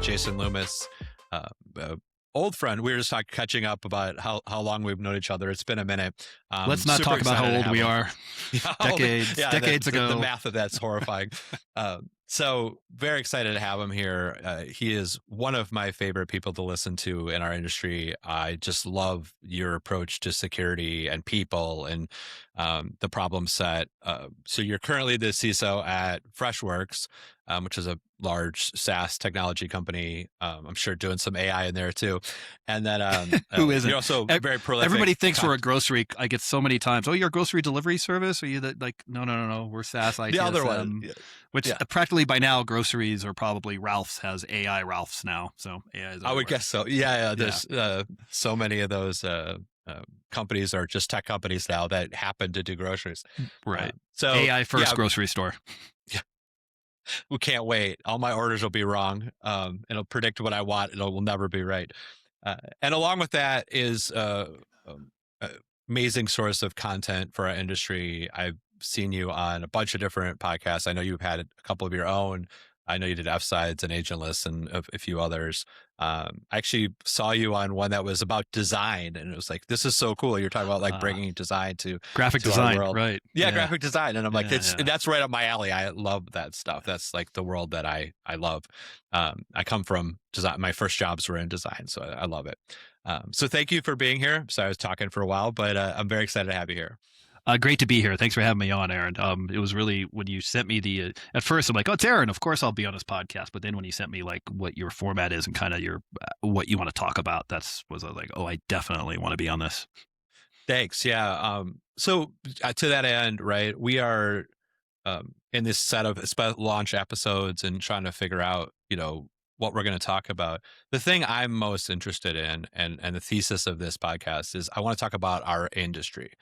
Jason Loomis, old friend. We were just catching up about how long we've known each other. It's been a minute. Let's not Super talk about how excited to old have we him. are. Decades ago. The math of that's horrifying. So very excited to have him here. He is one of my favorite people to listen to in our industry. I just love your approach to security and people and the problem set. So you're currently the CISO at Freshworks, which is a large SaaS technology company. I'm sure doing some AI in there too. And then Who isn't? You're also very prolific. Everybody thinks we're a grocery. I get so many times. Oh, you're a grocery delivery service? Are you no. We're SaaS ITSM. The other one, which practically by now groceries are probably Ralph's has AI Ralph's now. So AI is. I would guess so. Yeah. There's so many of those companies are just tech companies now that happen to do groceries. Right. So AI first grocery store. We can't wait. All my orders will be wrong. It'll predict what I want. It will never be right. And along with that is amazing source of content for our industry. I've seen you on a bunch of different podcasts. I know you've had a couple of your own. I know you did F-Sides and Agentless and a few others. I actually saw you on one that was about design, and it was like, this is so cool. You're talking about like bringing design to graphic design, right? Yeah, graphic design. And I'm like, that's right up my alley. I love that stuff. That's like the world that I love. I come from design. My first jobs were in design, so I love it. So thank you for being here. So I was talking for a while, but I'm very excited to have you here. Great to be here. Thanks for having me on, Aaron. It was really, when you sent me the, at first I'm like, oh, it's Aaron. Of course I'll be on his podcast. But then when you sent me like what your format is and kind of your, what you want to talk about, I was like, oh, I definitely want to be on this. Thanks. Yeah. So to that end, right, we are in this set of launch episodes and trying to figure out, what we're going to talk about. The thing I'm most interested in and the thesis of this podcast is I want to talk about our industry.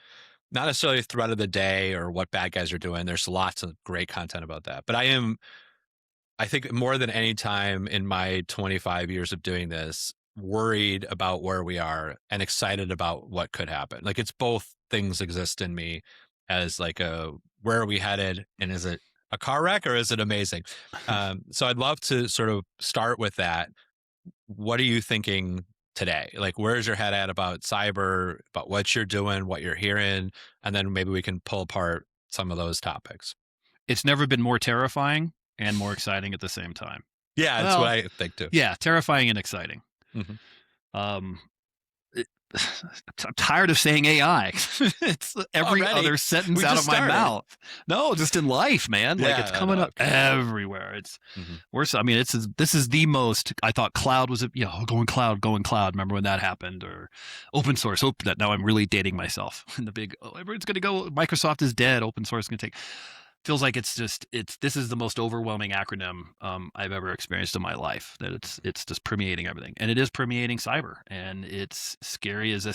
Not necessarily a threat of the day or what bad guys are doing. There's lots of great content about that. But I think more than any time in my 25 years of doing this, worried about where we are and excited about what could happen. Like it's both things exist in me as like where are we headed? And is it a car wreck or is it amazing? So I'd love to sort of start with that. What are you thinking today? Like, where's your head at about cyber, about what you're doing, what you're hearing, and then maybe we can pull apart some of those topics. It's never been more terrifying and more exciting at the same time. Yeah, that's what I think too. Yeah, terrifying and exciting. Mm-hmm. I'm tired of saying AI. It's every other sentence out of my mouth. No, just in life, man. Like it's coming up everywhere. It's worse. I mean, this is the most. I thought cloud was going cloud. Remember when that happened? Or open source. That now I'm really dating myself. And the big everyone's going to go. Microsoft is dead. Open source is going to take. Feels like this is the most overwhelming acronym I've ever experienced in my life. That it's just permeating everything, and it is permeating cyber, and it's scary as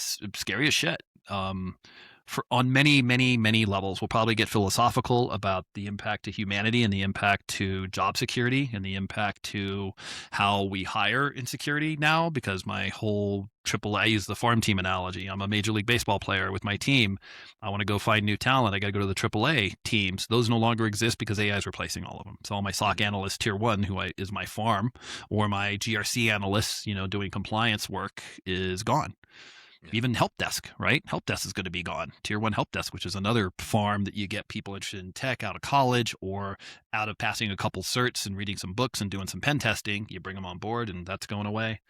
shit. On many levels. We'll probably get philosophical about the impact to humanity and the impact to job security and the impact to how we hire in security now, because my whole I use the farm team analogy. I'm a Major League Baseball player with my team. I want to go find new talent. I got to go to the AAA teams. Those no longer exist because AI is replacing all of them. So all my SOC analysts, tier 1, is my farm, or my GRC analysts, doing compliance work, is gone. Even help desk, right? Help desk is going to be gone. Tier 1 help desk, which is another farm that you get people interested in tech out of college or out of passing a couple certs and reading some books and doing some pen testing. You bring them on board, and that's going away.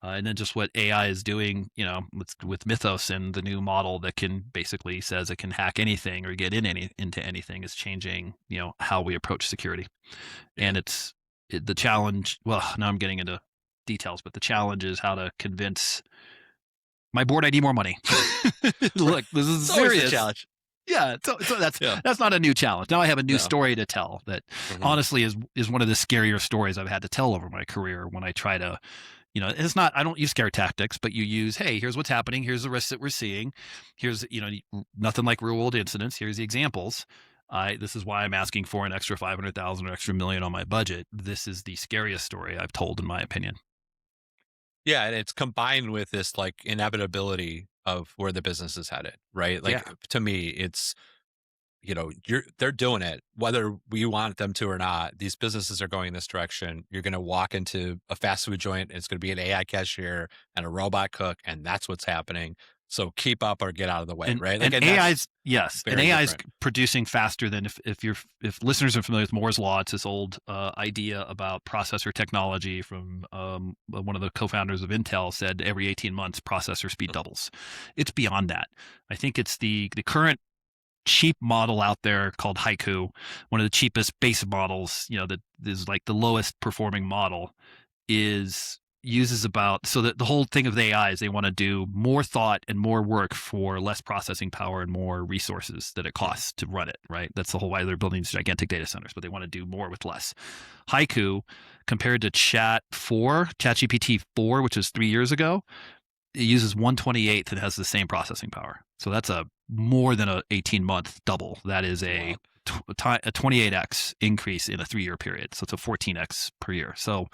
And then just what AI is doing, with Mythos and the new model that can basically says it can hack anything or get into anything is changing, how we approach security. And it's the challenge. Well, now I'm getting into details, but the challenge is how to convince my board I need more money. Look, this is serious. Challenge. Yeah, so that's not a new challenge. Now I have a new story to tell that honestly is one of the scarier stories I've had to tell over my career when I try to, it's not, I don't use scare tactics, but you use, hey, here's what's happening. Here's the risks that we're seeing. Here's, nothing like real world incidents. Here's the examples. This is why I'm asking for an extra 500,000 or extra $1 million on my budget. This is the scariest story I've told, in my opinion. Yeah, and it's combined with this like inevitability of where the business is headed, right? Like to me, it's they're doing it, whether we want them to or not. These businesses are going this direction. You're going to walk into a fast food joint, and it's going to be an AI cashier and a robot cook, and that's what's happening. So keep up or get out of the way, right? And AI's and AI's different. Producing faster than if listeners are familiar with Moore's law. It's this old idea about processor technology from one of the co-founders of Intel said every 18 months processor speed doubles. It's beyond that. I think it's the current cheap model out there called Haiku, one of the cheapest base models, that is like the lowest performing model, uses about, so that the whole thing of the AI is they want to do more thought and more work for less processing power and more resources that it costs to run it, right? That's the whole why they're building these gigantic data centers, but they want to do more with less. Haiku, compared to ChatGPT 4, which was 3 years ago, it uses 1/28 and has the same processing power. So that's a more than a 18-month double. That is a 28x increase in a 3-year period. So it's a 14x per year. So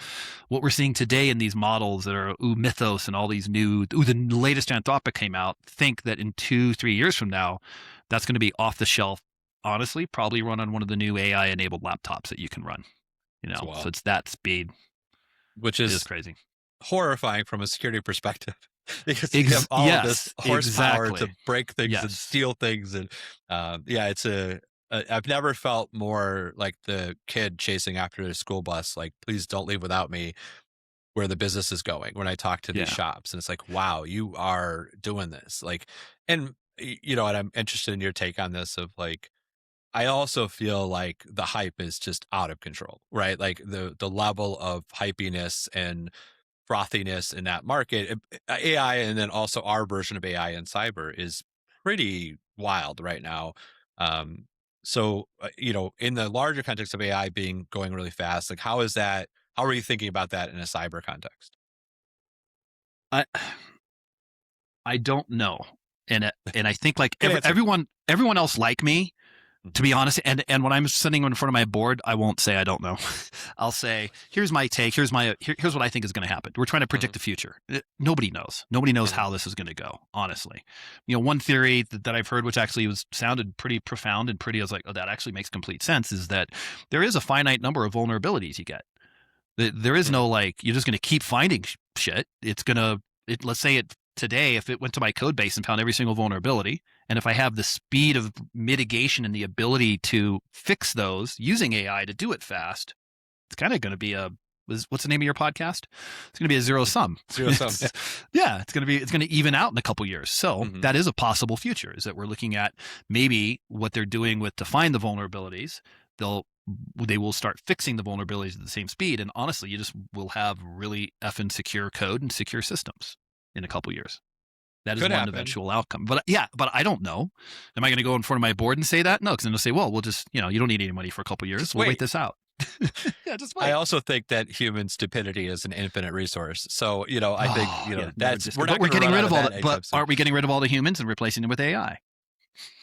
what we're seeing today in these models that are Mythos and all these new, the latest Anthropic came out, think that in 2-3 years from now, that's going to be off the shelf. Honestly, probably run on one of the new AI enabled laptops that you can run. So it's that speed, which is crazy, horrifying from a security perspective. Because you have all of this horsepower to break things and steal things, and it's I've never felt more like the kid chasing after the school bus, like, please don't leave without me, where the business is going when I talk to these shops. And it's like, wow, you are doing this. Like, and and I'm interested in your take on this of like, I also feel like the hype is just out of control, right? Like the level of hypiness and frothiness in that market, AI, and then also our version of AI in cyber is pretty wild right now. So, in the larger context of AI going really fast, like how are you thinking about that in a cyber context? I don't know. And I think like everyone else like me, to be honest, and when I'm sitting in front of my board, I won't say I don't know. I'll say, here's my take. Here's what I think is going to happen. We're trying to predict the future. Nobody knows. Nobody knows how this is going to go, honestly. One theory that I've heard, which actually sounded pretty profound and I was like, oh, that actually makes complete sense, is that there is a finite number of vulnerabilities you get. There is no like, you're just going to keep finding shit. Let's say today, if it went to my code base and found every single vulnerability, and if I have the speed of mitigation and the ability to fix those using AI to do it fast, it's kind of going to be what's the name of your podcast? It's going to be a zero sum. Zero sum. Yeah, it's going to even out in a couple years. So that is a possible future, is that we're looking at maybe what they're doing to find the vulnerabilities. They will start fixing the vulnerabilities at the same speed. And honestly, you just will have really effing secure code and secure systems in a couple years. That is one eventual outcome. But I don't know. Am I going to go in front of my board and say that? No, because then they'll say, well, we'll just, you don't need any money for a couple years. We'll wait this out. Yeah, just wait. I also think that human stupidity is an infinite resource. So, I think, we're getting rid of all that. But aren't we getting rid of all the humans and replacing them with AI?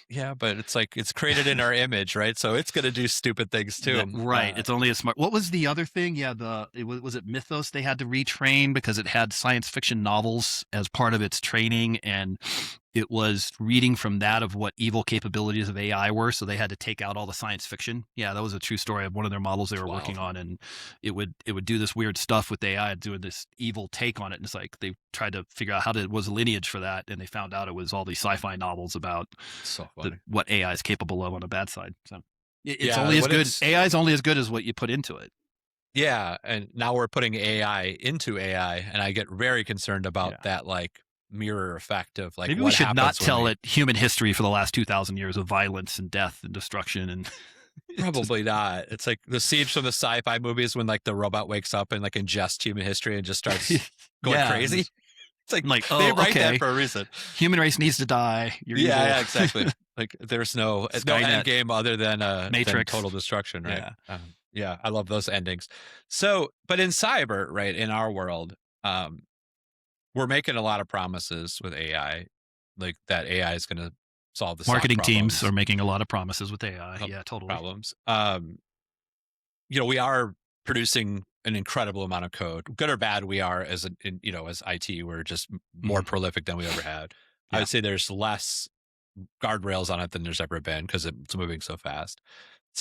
Yeah, but it's like it's created in our image, right? So it's going to do stupid things too. Right. It's only a smart. What was the other thing? Yeah, was it Mythos they had to retrain because it had science fiction novels as part of its training, and it was reading from that of what evil capabilities of AI were. So they had to take out all the science fiction. Yeah, that was a true story of one of their models they were working on, and it would do this weird stuff with AI, doing this evil take on it. And it's like they tried to figure out was a lineage for that, and they found out it was all these sci-fi novels about what AI is capable of on a bad side. So it's only as good. AI is only as good as what you put into it. Yeah, and now we're putting AI into AI, and I get very concerned about that, like, mirror effect of like, maybe we should not tell it human history for the last 2,000 years of violence and death and destruction, and probably not. It's like the scenes from the sci-fi movies when like the robot wakes up and like ingests human history and just starts going crazy. It's like they write that for a reason. Human race needs to die. Yeah, exactly. Like there's no end game other than Matrix, than total destruction, right? Yeah, I love those endings. So, but in cyber, right, in our world, we're making a lot of promises with AI, like that AI is going to solve the marketing teams are making a lot of promises with AI. Yeah, totally. Problems. We are producing an incredible amount of code, good or bad. We are as IT, we're just more prolific than we ever had. I would say there's less guardrails on it than there's ever been because it's moving so fast.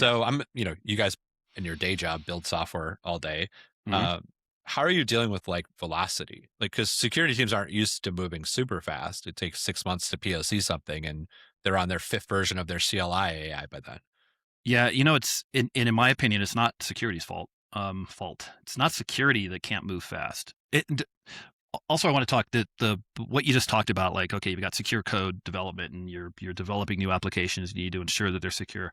Yeah. So you guys in your day job build software all day. Mhm. Uh, how are you dealing with like velocity? Like, because security teams aren't used to moving super fast. It takes 6 months to POC something, and they're on their fifth version of their CLI AI by then. Yeah, it's in my opinion, it's not security's fault. It's not security that can't move fast. Also, I want to talk the what you just talked about, like, okay, you've got secure code development and you're developing new applications. You need to ensure that they're secure.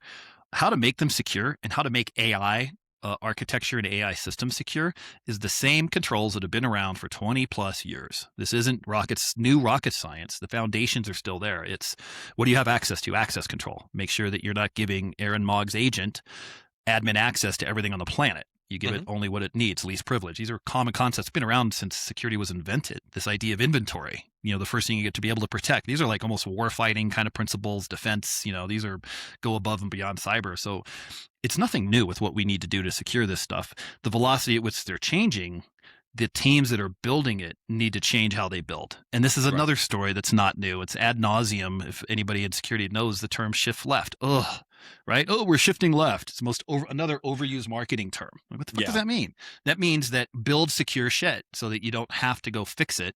How to make them secure and how to make AI architecture and AI systems secure is the same controls that have been around for 20 plus years. This isn't new rocket science. The foundations are still there. It's what do you have access to? Access control. Make sure that you're not giving Aaron Mogg's agent admin access to everything on the planet. You give it Hmm. only what it needs, least privilege. These are common concepts, been around since security was invented. This idea of inventory, the first thing you get to be able to protect. These are like almost war fighting kind of principles, defense, these are go above and beyond cyber. So it's nothing new with what we need to do to secure this stuff. The velocity at which they're changing, the teams that are building it need to change how they build. And this is Right. another story that's not new. It's ad nauseum. If anybody in security knows the term shift left, right? Oh, we're shifting left. It's another overused marketing term. What the fuck does Yeah. that mean? That means that build secure shit so that you don't have to go fix it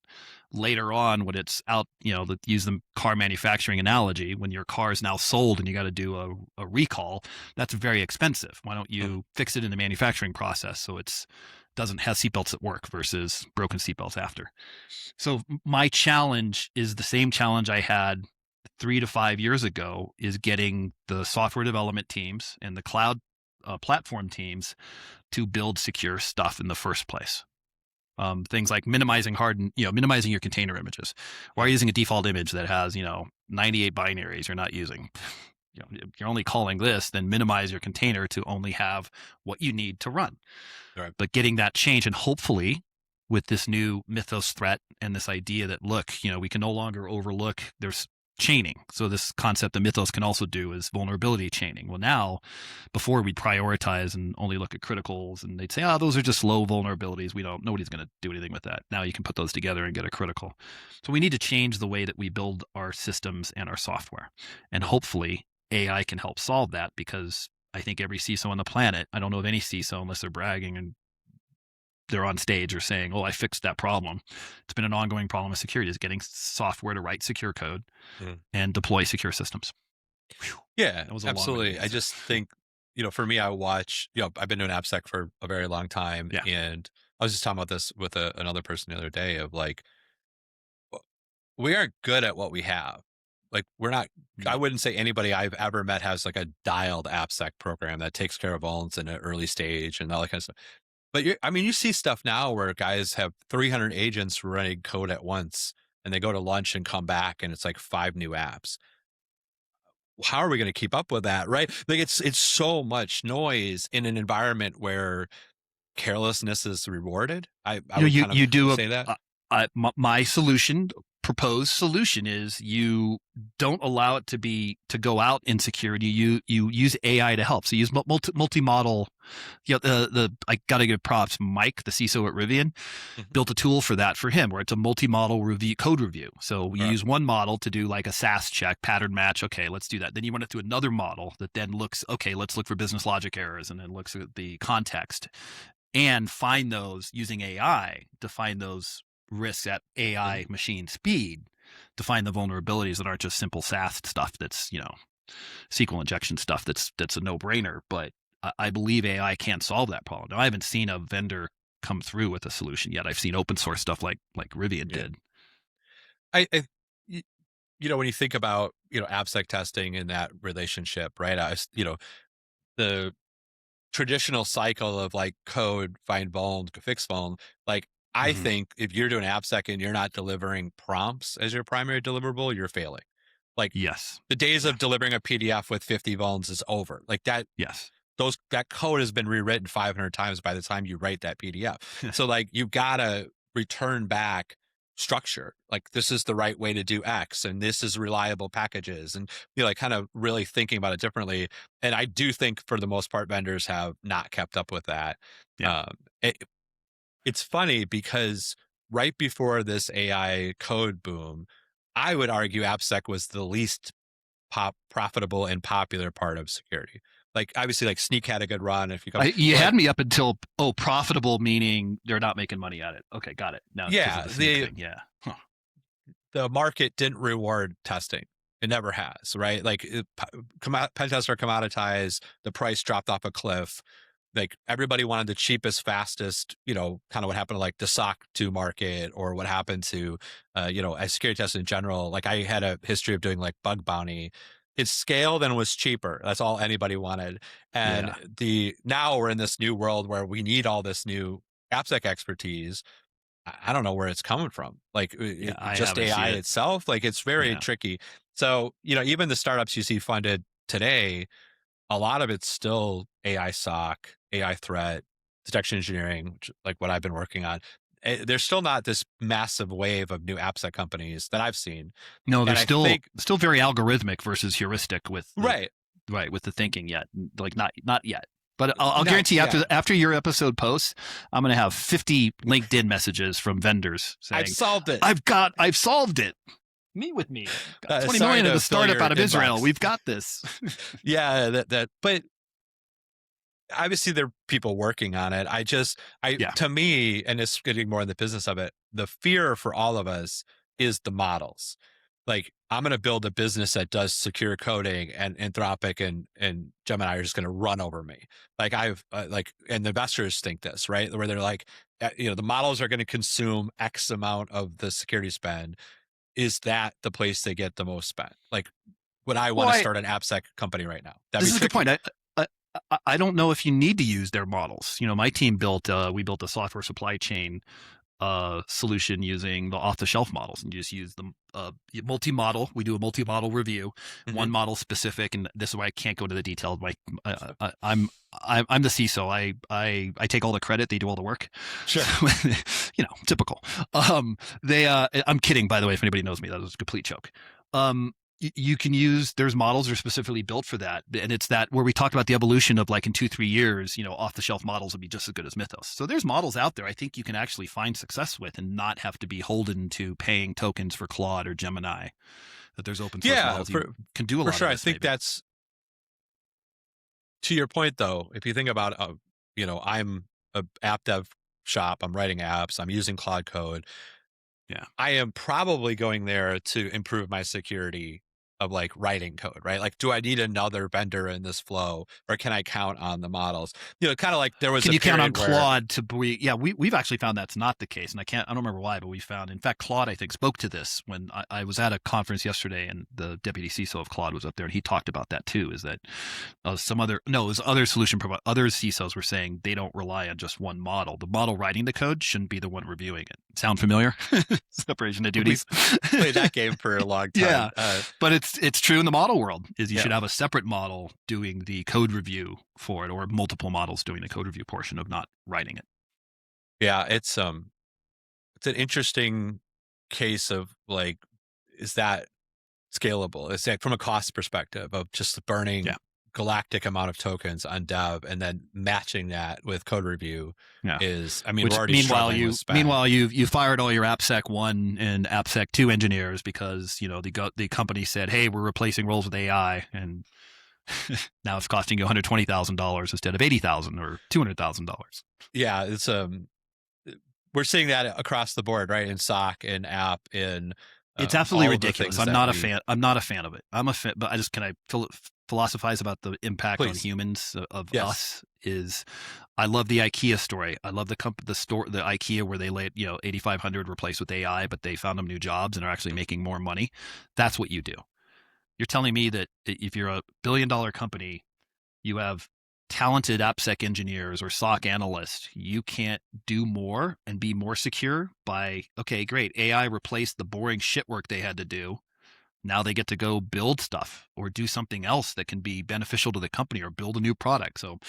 later on when it's out. Use the car manufacturing analogy. When your car is now sold and you got to do a recall, that's very expensive. Why don't Mhm. you fix it in the manufacturing process so it's doesn't have seatbelts at work versus broken seatbelts after? So my challenge is the same challenge I had 3 to 5 years ago, is getting the software development teams and the cloud platform teams to build secure stuff in the first place. Things like minimizing your container images. Why are you Mhm. using a default image that has 98 binaries you're not using? If you're only calling this, then minimize your container to only have what you need to run. Right. But getting that change, and hopefully with this new Mythos threat and this idea that, look, we can no longer overlook, there's chaining. So this concept that Mythos can also do is vulnerability chaining. Well, now, before we'd prioritize and only look at criticals, and they'd say, those are just low vulnerabilities. Nobody's going to do anything with that. Now you can put those together and get a critical. So we need to change the way that we build our systems and our software. And hopefully AI can help solve that, because I think every CISO on the planet, I don't know of any CISO unless they're bragging and they're on stage or saying, I fixed that problem. It's been an ongoing problem with security, is getting software to write secure code Mhm. and deploy secure systems. Whew, Yeah, that was a long-winded absolutely. I answer. just think, for me, I watch, I've been doing AppSec for a very long time. Yeah. And I was just talking about this with another person the other day of like, we aren't good at what we have. Like, we're not, I No. wouldn't say anybody I've ever met has like a dialed AppSec program that takes care of vulns in an early stage and all that kind of stuff. But you see stuff now where guys have 300 agents running code at once and they go to lunch and come back and it's like 5 new apps. How are we going to keep up with that? Right. Like, it's so much noise in an environment where carelessness is rewarded. I would kind of You do say that. my solution, proposed solution, is you don't allow it to go out in security. You use AI to help. So you use multi-model. I got to give props. Mike, the CISO at Rivian, Mhm. built a tool for that for him, where it's a multi-model code review. So we Right. use one model to do like a SAS check, pattern match. Okay, let's do that. Then you run it through another model that then looks, okay, let's look for business logic errors, and then looks at the context and find those using AI to find those risks at Mhm. AI machine speed, to find the vulnerabilities that aren't just simple SAS stuff that's, SQL injection stuff that's a no-brainer. But I believe AI can't solve that problem. Now, I haven't seen a vendor come through with a solution yet. I've seen open source stuff like Rivian Yeah. did. I y- when you think about, AppSec testing and that relationship, right? The traditional cycle of like code, find vuln, fix vuln. Like, I Hmm. think if you're doing AppSec and you're not delivering prompts as your primary deliverable, you're failing. Like, Yes. the days Yeah. of delivering a PDF with 50 vulns is over. Like, Yes. that code has been rewritten 500 times by the time you write that PDF. So like, you gotta return back structure. Like, this is the right way to do X, and this is reliable packages, and like kind of really thinking about it differently. And I do think for the most part, vendors have not kept up with that. Yeah. Um, it, it's funny because right before this AI code boom, I would argue AppSec was the least profitable and popular part of security. Like obviously, like Sneak had a good run. If you come, You but had like me up until profitable meaning they're not making money at it. Okay, got it. Now because of yeah, the Sneak thing. Yeah. Huh. the market didn't reward testing. It never has, right? Like pen tests are commoditized. The price dropped off a cliff. Like everybody wanted the cheapest, fastest. Kind of what happened to like the SOC 2 market, or what happened to, a security test in general. Like I had a history of doing like bug bounty. It scaled and was cheaper. That's all anybody wanted. And Yeah. now we're in this new world where we need all this new AppSec expertise. I don't know where it's coming from. Like Yeah. I just haven't seen AI it. itself, like it's very Yeah. tricky. So, even the startups you see funded today, a lot of it's still AI SOC, AI threat detection engineering, which like what I've been working on. There's still not this massive wave of new AppSec companies that I've seen. No, they're And I still think, very algorithmic versus heuristic with the right. right with the thinking yet. Like not yet. But I'll Not, guarantee yeah. after your episode posts, I'm going to have 50 LinkedIn messages from vendors I've saying, solved it. I've solved it. Meet with me. Got 20 Sorry million at to a fill startup your out of Israel. inbox. We've got this. Yeah, but obviously there are people working on it. Yeah. To me, and it's getting more in the business of it, the fear for all of us is the models. Like I'm going to build a business that does secure coding, and Anthropic and Gemini are just going to run over me. Like and the investors think this, right? Where they're like, the models are going to consume X amount of the security spend. Is that the place they get the most spend? Like, would I Well, want to start an AppSec company right now? That'd this be is a good tricky. point. I don't know if you need to use their models. My team built we built a software supply chain solution using the off-the-shelf models, and you just use them multi-model. We do a multi-model review, Hmm. one model specific, and this is why I can't go into the details. I'm the CISO. I take all the credit. They do all the work. Sure. So, typical. I'm kidding, by the way. If anybody knows me, that was a complete joke. You can use, there's models that are specifically built for that, and it's that where we talked about the evolution of like in 2-3 years, off the shelf models will be just as good as Mythos. So there's models out there I think you can actually find success with and not have to be holden to paying tokens for Claude or Gemini. That there's open source Yeah, models you can do a for lot sure. of I this. think Maybe. that's, to your point though. If you think about, I'm a app dev shop. I'm writing apps. I'm using Cloud Code. Yeah. I am probably going there to improve my security of like writing code, right? Like, do I need another vendor in this flow, or can I count on the models? Kind of like there was Can a you count on period where, Claude to be? Yeah, we've actually found that's not the case, and I don't remember why, but we found, in fact, Claude I think spoke to this when I was at a conference yesterday, and the deputy CISO of Claude was up there, and he talked about that too. Is that it was other solution providers, other CISOs were saying they don't rely on just one model. The model writing the code shouldn't be the one reviewing it. Sound familiar? Separation of we duties. played that game for a long time. Yeah, but it's true in the model world. Is you Yeah. should have a separate model doing the code review for it, or multiple models doing the code review portion of not writing it. Yeah, it's an interesting case of like, is that scalable? It's like from a cost perspective of just burning Yeah, galactic amount of tokens on dev and then matching that with code review yeah. is, I mean, we're Which already struggling with spend. you fired all your AppSec 1 and AppSec 2 engineers because the company said, hey, we're replacing roles with AI, and now it's costing you $120,000 instead of $80,000 or $200,000. Yeah, it's we're seeing that across the board, right? In SOC, in app, in It's absolutely all of the ridiculous. things I'm that not a we fan. I'm not a fan of it. I'm a fan, but can I philosophize about the impact on please. humans of Yes. us? I love the IKEA story. I love the IKEA where they let 8,500 replaced with AI, but they found them new jobs and are actually making more money. That's what you do. You're telling me that if you're a billion-dollar company, you have talented AppSec engineers or SOC analysts, you can't do more and be more secure by, okay, great, AI replaced the boring shit work they had to do. Now they get to go build stuff or do something else that can be beneficial to the company or build a new product. So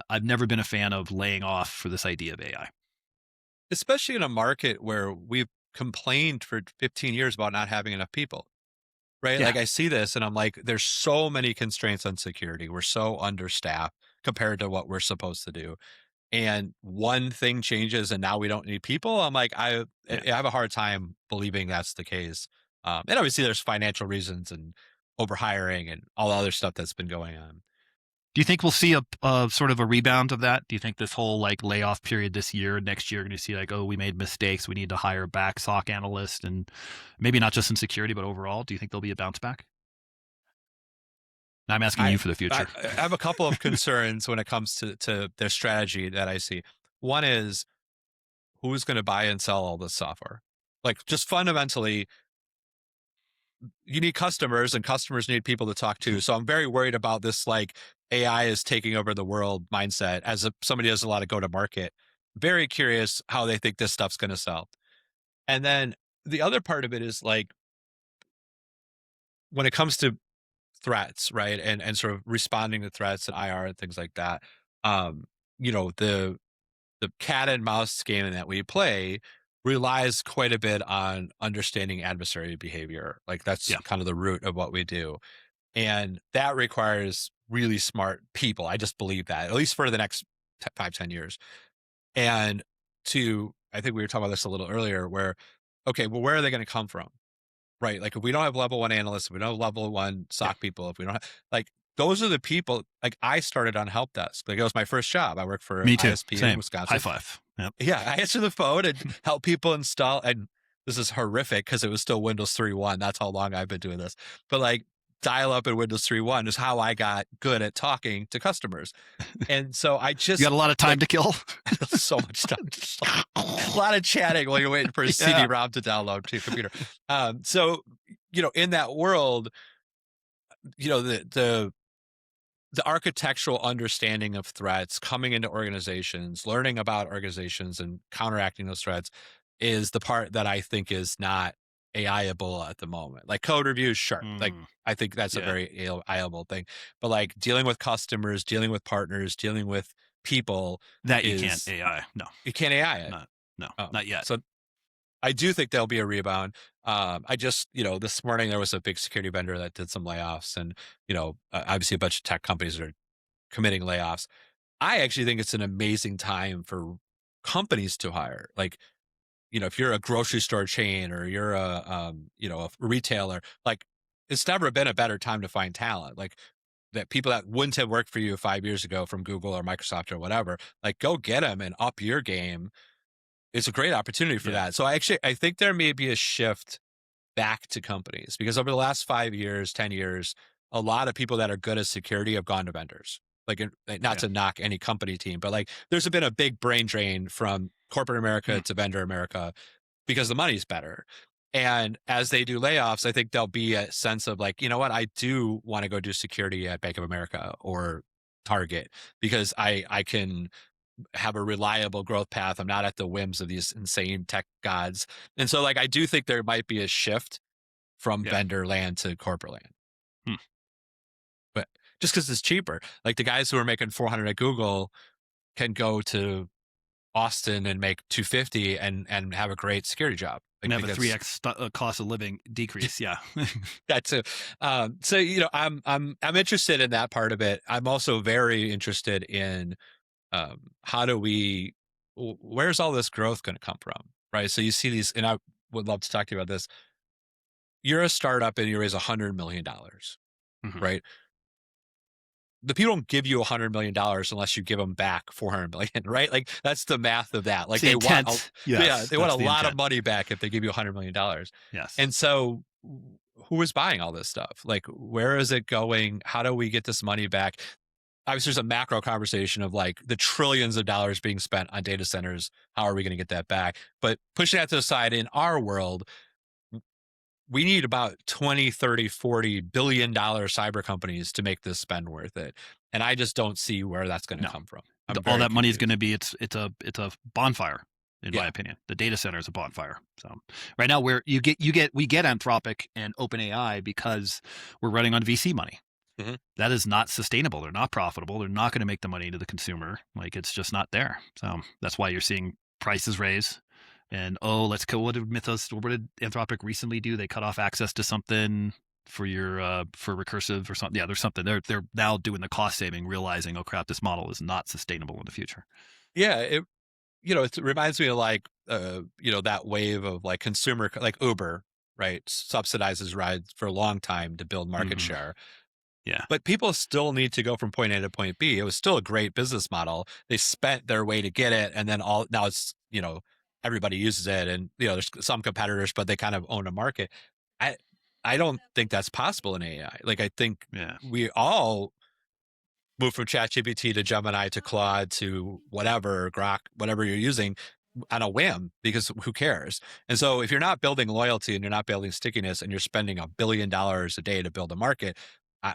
I've never been a fan of laying off for this idea of AI. Especially in a market where we've complained for 15 years about not having enough people, right? Yeah. Like I see this and I'm like, there's so many constraints on security. We're so understaffed compared to what we're supposed to do. And one thing changes and now we don't need people. I'm like, I Yeah. have a hard time believing that's the case. And obviously there's financial reasons and overhiring and all the other stuff that's been going on. Do you think we'll see a sort of a rebound of that? Do you think this whole like layoff period this year, next year, going to see like, oh, we made mistakes, we need to hire back SOC analysts, and maybe not just in security, but overall? Do you think there'll be a bounce back? I'm asking you for the future. I have a couple of concerns when it comes to their strategy that I see. One is, who's going to buy and sell all this software? Like, just fundamentally, you need customers, and customers need people to talk to. So I'm very worried about this, like, AI is taking over the world mindset. As somebody who does a lot of go to market, very curious how they think this stuff's going to sell. And then the other part of it is, like, when it comes to threats, right, and sort of responding to threats and IR and things like that. Um, the cat and mouse game that we play relies quite a bit on understanding adversary behavior. Like, that's kind of the root of what we do. And that requires really smart people. I just believe that, at least for the next 5-10 years. And I think we were talking about this a little earlier, where, okay, well, where are they going to come from? Right. Like, if we don't have level 1 analysts, if we don't have level 1 SOC people, if we don't have, like, those are the people. Like, I started on help desk. Like, it was my first job. I worked for Me too. ISP Same. in Wisconsin. High five. Yep. Yeah. I answered the phone and help people install. And this is horrific because it was still Windows 3.1. That's how long I've been doing this. But, like, dial up in Windows 3.1 is how I got good at talking to customers. And so I just, you got a lot of time to kill. So much time. A lot of chatting while you're waiting for a CD-ROM to download to your computer. So, in that world, the architectural understanding of threats, coming into organizations, learning about organizations and counteracting those threats, is the part that I think is not AI-able at the moment. Like, code reviews, sure. Like, I think that's a very AI-able thing. But, like, dealing with customers, dealing with partners, dealing with people, that you can't AI. No, you can't AI it. Not yet. So I do think there'll be a rebound. I just, this morning there was a big security vendor that did some layoffs, and, obviously a bunch of tech companies are committing layoffs. I actually think it's an amazing time for companies to hire. Like, if you're a grocery store chain, or you're a retailer, like, it's never been a better time to find talent. Like, that people that wouldn't have worked for you 5 years ago from Google or Microsoft or whatever, like, go get them and up your game. It's a great opportunity for that. So I think there may be a shift back to companies, because over the last 5 years, 10 years, a lot of people that are good at security have gone to vendors. Like, not to knock any company team, but, like, there's been a big brain drain from corporate America to vendor America because the money's better. And as they do layoffs, I think there'll be a sense of, like, you know what, I do want to go do security at Bank of America or Target, because I can have a reliable growth path. I'm not at the whims of these insane tech gods. And so, like, I do think there might be a shift from vendor land to corporate land. But just because it's cheaper, like, the guys who are making 400 at Google can go to Austin and make 250 and have a great security job. Like, and have a 3x cost of living decrease. Yeah. That too. So, I'm interested in that part of it. I'm also very interested in, where's all this growth going to come from? Right. So you see these, and I would love to talk to you about this. You're a startup and you raise $100 million, right? The people don't give you $100 million unless you give them back 400 million, right? Like, that's the math of that. Like, they want a lot of money back if they give you $100 million. Yes. And so, who is buying all this stuff? Like, where is it going? How do we get this money back? Obviously, there's a macro conversation of, like, the trillions of dollars being spent on data centers. How are we going to get that back? But pushing that to the side, in our world, we need about 20, 30, 40 billion dollar cyber companies to make this spend worth it. And I just don't see where that's going to come from. All that money is going to be, it's a bonfire, in my opinion. The data center is a bonfire. So right now, we get Anthropic and OpenAI because we're running on VC money. That is not sustainable. They're not profitable. They're not going to make the money to the consumer. Like, it's just not there. So that's why you're seeing prices raise. And let's go. What did Anthropic recently do? They cut off access to something for your for recursive or something. Yeah, there's something. They're now doing the cost saving, realizing, oh crap, this model is not sustainable in the future. Yeah, it reminds me of, like, that wave of, like, consumer, like Uber. right? Subsidizes rides for a long time to build market Mm-hmm. share. Yeah. But people still need to go from point A to point B. It was still a great business model. They spent their way to get it, and then now it's, everybody uses it, and there's some competitors, but they kind of own a market. I I don't think that's possible in AI. Like, I think Yeah. we all move from ChatGPT to Gemini to Claude to whatever, Grok, whatever you're using, on a whim, because who cares? And so if you're not building loyalty and you're not building stickiness and you're spending $1 billion a day to build a market, I,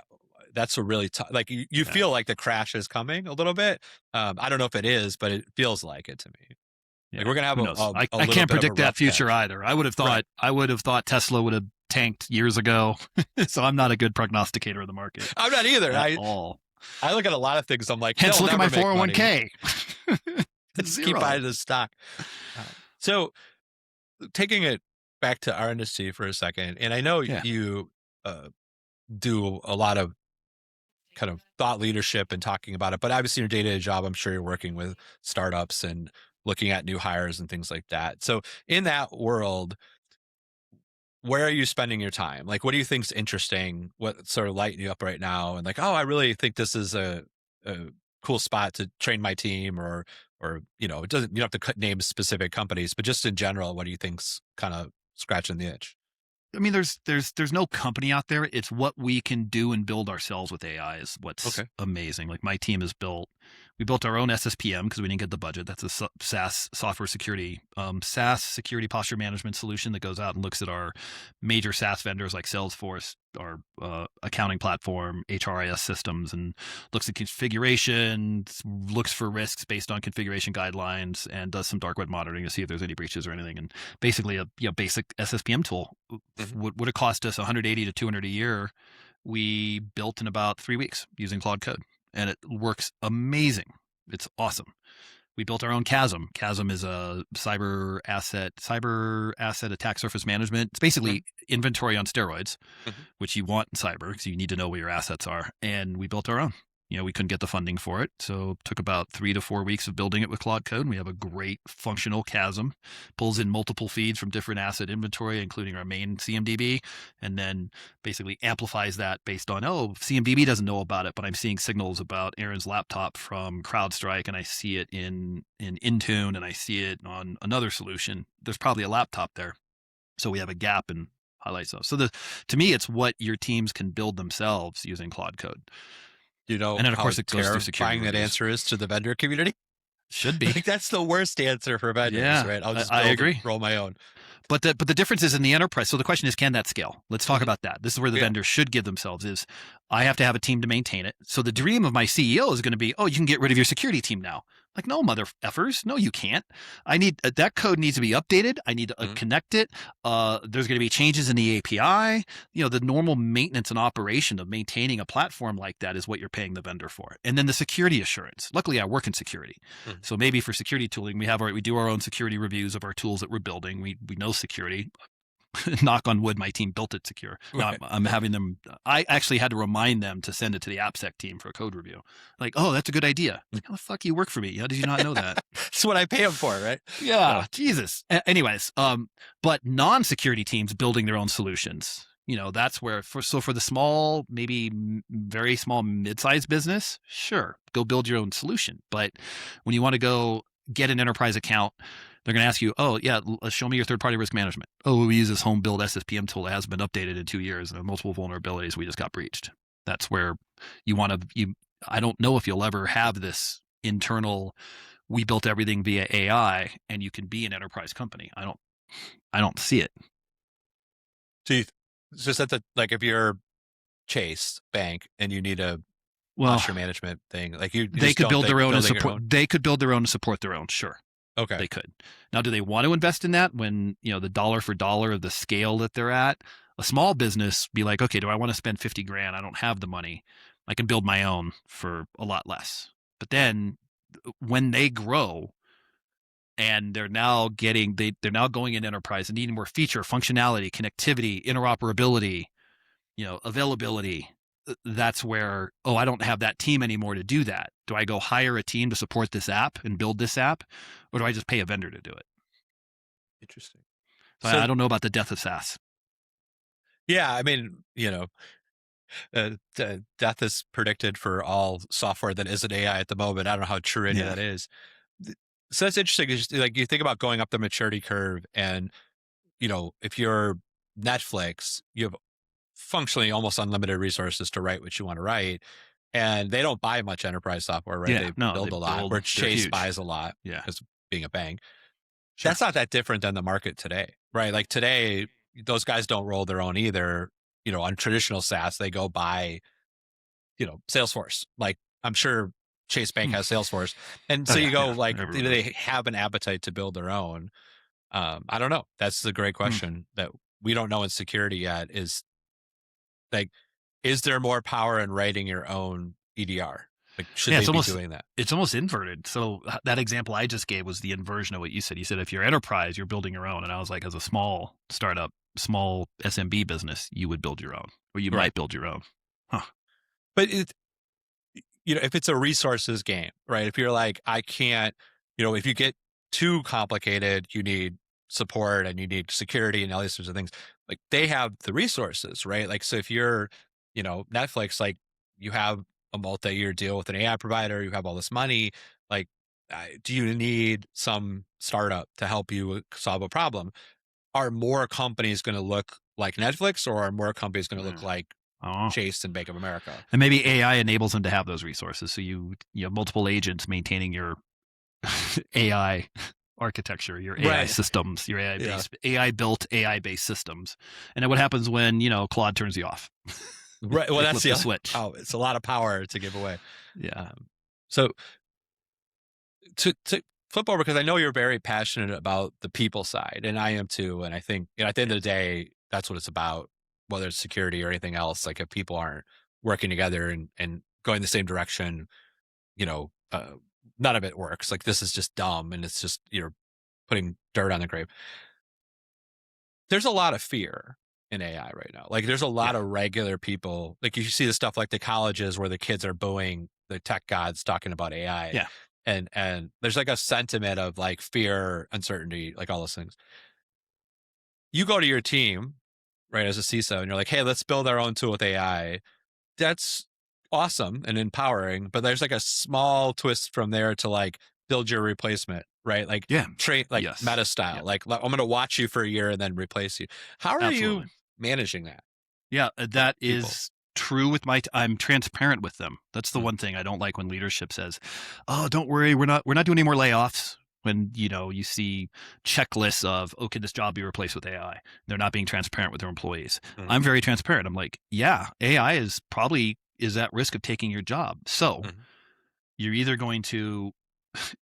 that's a really tough, like you Yeah. feel like the crash is coming a little bit. I don't know if it is, but it feels like it to me. Yeah. Like we're going to have Who knows? a I little can't bit of a predict that rough future patch. either. I would have thought Right. Tesla would have tanked years ago. So I'm not a good prognosticator of the market I'm not either. at all. I look at a lot of things. I'm like, Hence, they'll look at my never make money. 401k. Just keep buying the stock. So taking it back to our industry for a second, and I know you do a lot of kind of thought leadership and talking about it, but obviously your day-to-day job, I'm sure you're working with startups and looking at new hires and things like that. So in that world, where are you spending your time? Like, what do you think's interesting? What sort of lighting you up right now? And like, oh, I really think this is a cool spot to train my team, or it doesn't, you don't have to name specific companies, but just in general, what do you think's kind of scratching the itch? I mean, there's no company out there. It's what we can do and build ourselves with AI is what's amazing. Like my team we built our own SSPM because we didn't get the budget. That's a SaaS software security, SaaS security posture management solution that goes out and looks at our major SaaS vendors like Salesforce, our accounting platform, HRIS systems, and looks at configuration, looks for risks based on configuration guidelines, and does some dark web monitoring to see if there's any breaches or anything. And basically a basic SSPM tool. Would it cost us 180 to 200 a year? We built in about 3 weeks using Claude Code, and it works amazing. It's awesome. We built our own Chasm. Chasm is a cyber asset attack surface management. It's basically inventory on steroids, which you want in cyber because you need to know where your assets are. And we built our own. We couldn't get the funding for it. So it took about 3 to 4 weeks of building it with Claude Code. And we have a great functional Chasm, pulls in multiple feeds from different asset inventory, including our main CMDB, and then basically amplifies that based on, CMDB doesn't know about it, but I'm seeing signals about Aaron's laptop from CrowdStrike, and I see it in Intune, and I see it on another solution. There's probably a laptop there. So we have a gap and highlights those. So to me, it's what your teams can build themselves using Claude Code. And then of course it goes through security. That answer is to the vendor community. Should be. Like that's the worst answer for vendors, right? I'll just I agree. Roll my own. But the difference is in the enterprise. So the question is, can that scale? Let's talk about that. This is where the vendor should give themselves is, I have to have a team to maintain it. So the dream of my CEO is going to be, you can get rid of your security team now. Like, no, mother effers. No, you can't. I need that code needs to be updated. I need to connect it. There's going to be changes in the API. The normal maintenance and operation of maintaining a platform like that is what you're paying the vendor for. And then the security assurance. Luckily, I work in security. So maybe for security tooling, we do our own security reviews of our tools that we're building. We know security. Knock on wood, my team built it secure. Now I'm having them. I actually had to remind them to send it to the AppSec team for a code review. Like, that's a good idea. Like, how the fuck you work for me? How did you not know that? That's what I pay them for, right? Yeah, Jesus. Anyways, but non-security teams building their own solutions. That's where for the small, maybe very small, mid-sized business, sure, go build your own solution. But when you want to go get an enterprise account, they're going to ask you, show me your third-party risk management. We use this home-built SSPM tool that hasn't been updated in 2 years and multiple vulnerabilities. We just got breached. That's where you want to. I don't know if you'll ever have this internal. We built everything via AI, and you can be an enterprise company. I don't see it. So just at if you're Chase Bank and you need a posture management thing, like they could build their own and support. They could build their own and support their own. Sure. Okay. They could. Now, do they want to invest in that when, the dollar for dollar of the scale that they're at? A small business be like, okay, do I want to spend 50 grand? I don't have the money. I can build my own for a lot less. But then when they grow and they're now going in enterprise and needing more feature, functionality, connectivity, interoperability, availability, that's where, I don't have that team anymore to do that. Do I go hire a team to support this app and build this app, or do I just pay a vendor to do it? Interesting. So I don't know about the death of SaaS. Yeah, I mean, death is predicted for all software that isn't AI at the moment. I don't know how true any of Yeah. that is. Th- So that's interesting. Is like you think about going up the maturity curve, and if you're Netflix, you have functionally almost unlimited resources to write what you want to write, and they don't buy much enterprise software, right? Yeah. They No, they build a lot, build. where They're Chase huge. buys a lot Yeah. because being a bank. Sure. That's not that different than the market today, right? Like today, those guys don't roll their own either. On traditional SaaS, they go buy, Salesforce. Like I'm sure Chase Bank Hmm. has Salesforce. And Oh so you yeah. go Yeah. like, do Everyone does. they have an appetite to build their own? I don't know. That's the great Hmm. question that we don't know in security yet is like, is there more power in writing your own EDR? Like, should Yeah. they be doing that? It's almost inverted. So that example I just gave was the inversion of what you said. You said if you're enterprise, you're building your own, and I was like, as a small startup, small SMB business, you would build your own, or you Right. might build your own. Huh. But if it's a resources game, right? If you're like, I can't, if you get too complicated, you need support and you need security and all these sorts of things. Like they have the resources, right? Like, so if you're, Netflix, like you have a multi-year deal with an AI provider, you have all this money, like, do you need some startup to help you solve a problem? Are more companies going to look like Netflix, or are more companies going to look Yeah. like Oh. Chase and Bank of America? And maybe AI enables them to have those resources. So you have multiple agents maintaining your AI architecture, your AI Right. systems, your Yeah. AI built AI based systems. And then what happens when Claude turns you off? Right. Well, They that's flip the the other. switch. Oh, it's a lot of power to give away. Yeah. So to flip over, because I know you're very passionate about the people side, and I am too. And I think at the end of the day, that's what it's about. Whether it's security or anything else, like if people aren't working together and going the same direction, you know, uh, none of it works. Like this is just dumb, and it's just you're putting dirt on the grave. There's a lot of fear in AI right now. Like there's a lot Yeah. of regular people. Like you see the stuff like the colleges where the kids are booing the tech gods talking about AI. Yeah. And there's like a sentiment of like fear, uncertainty, like all those things. You go to your team, right, as a CISO, and you're like, hey, let's build our own tool with AI. That's awesome and empowering, but there's like a small twist from there to like build your replacement, right? Like Yeah. train, like Yes. meta style. Yeah. Like I'm going to watch you for a year and then replace you. How are Absolutely. you managing that Yeah, with that people? is true with I'm transparent with them. That's the Mm, one thing I don't like when leadership says, "Oh, don't worry, we're not doing any more layoffs." When, you see checklists of, "Oh, can this job be replaced with AI?" They're not being transparent with their employees. mm, I'm very transparent. I'm like, "Yeah, AI is at risk of taking your job." So, mm, you're either going to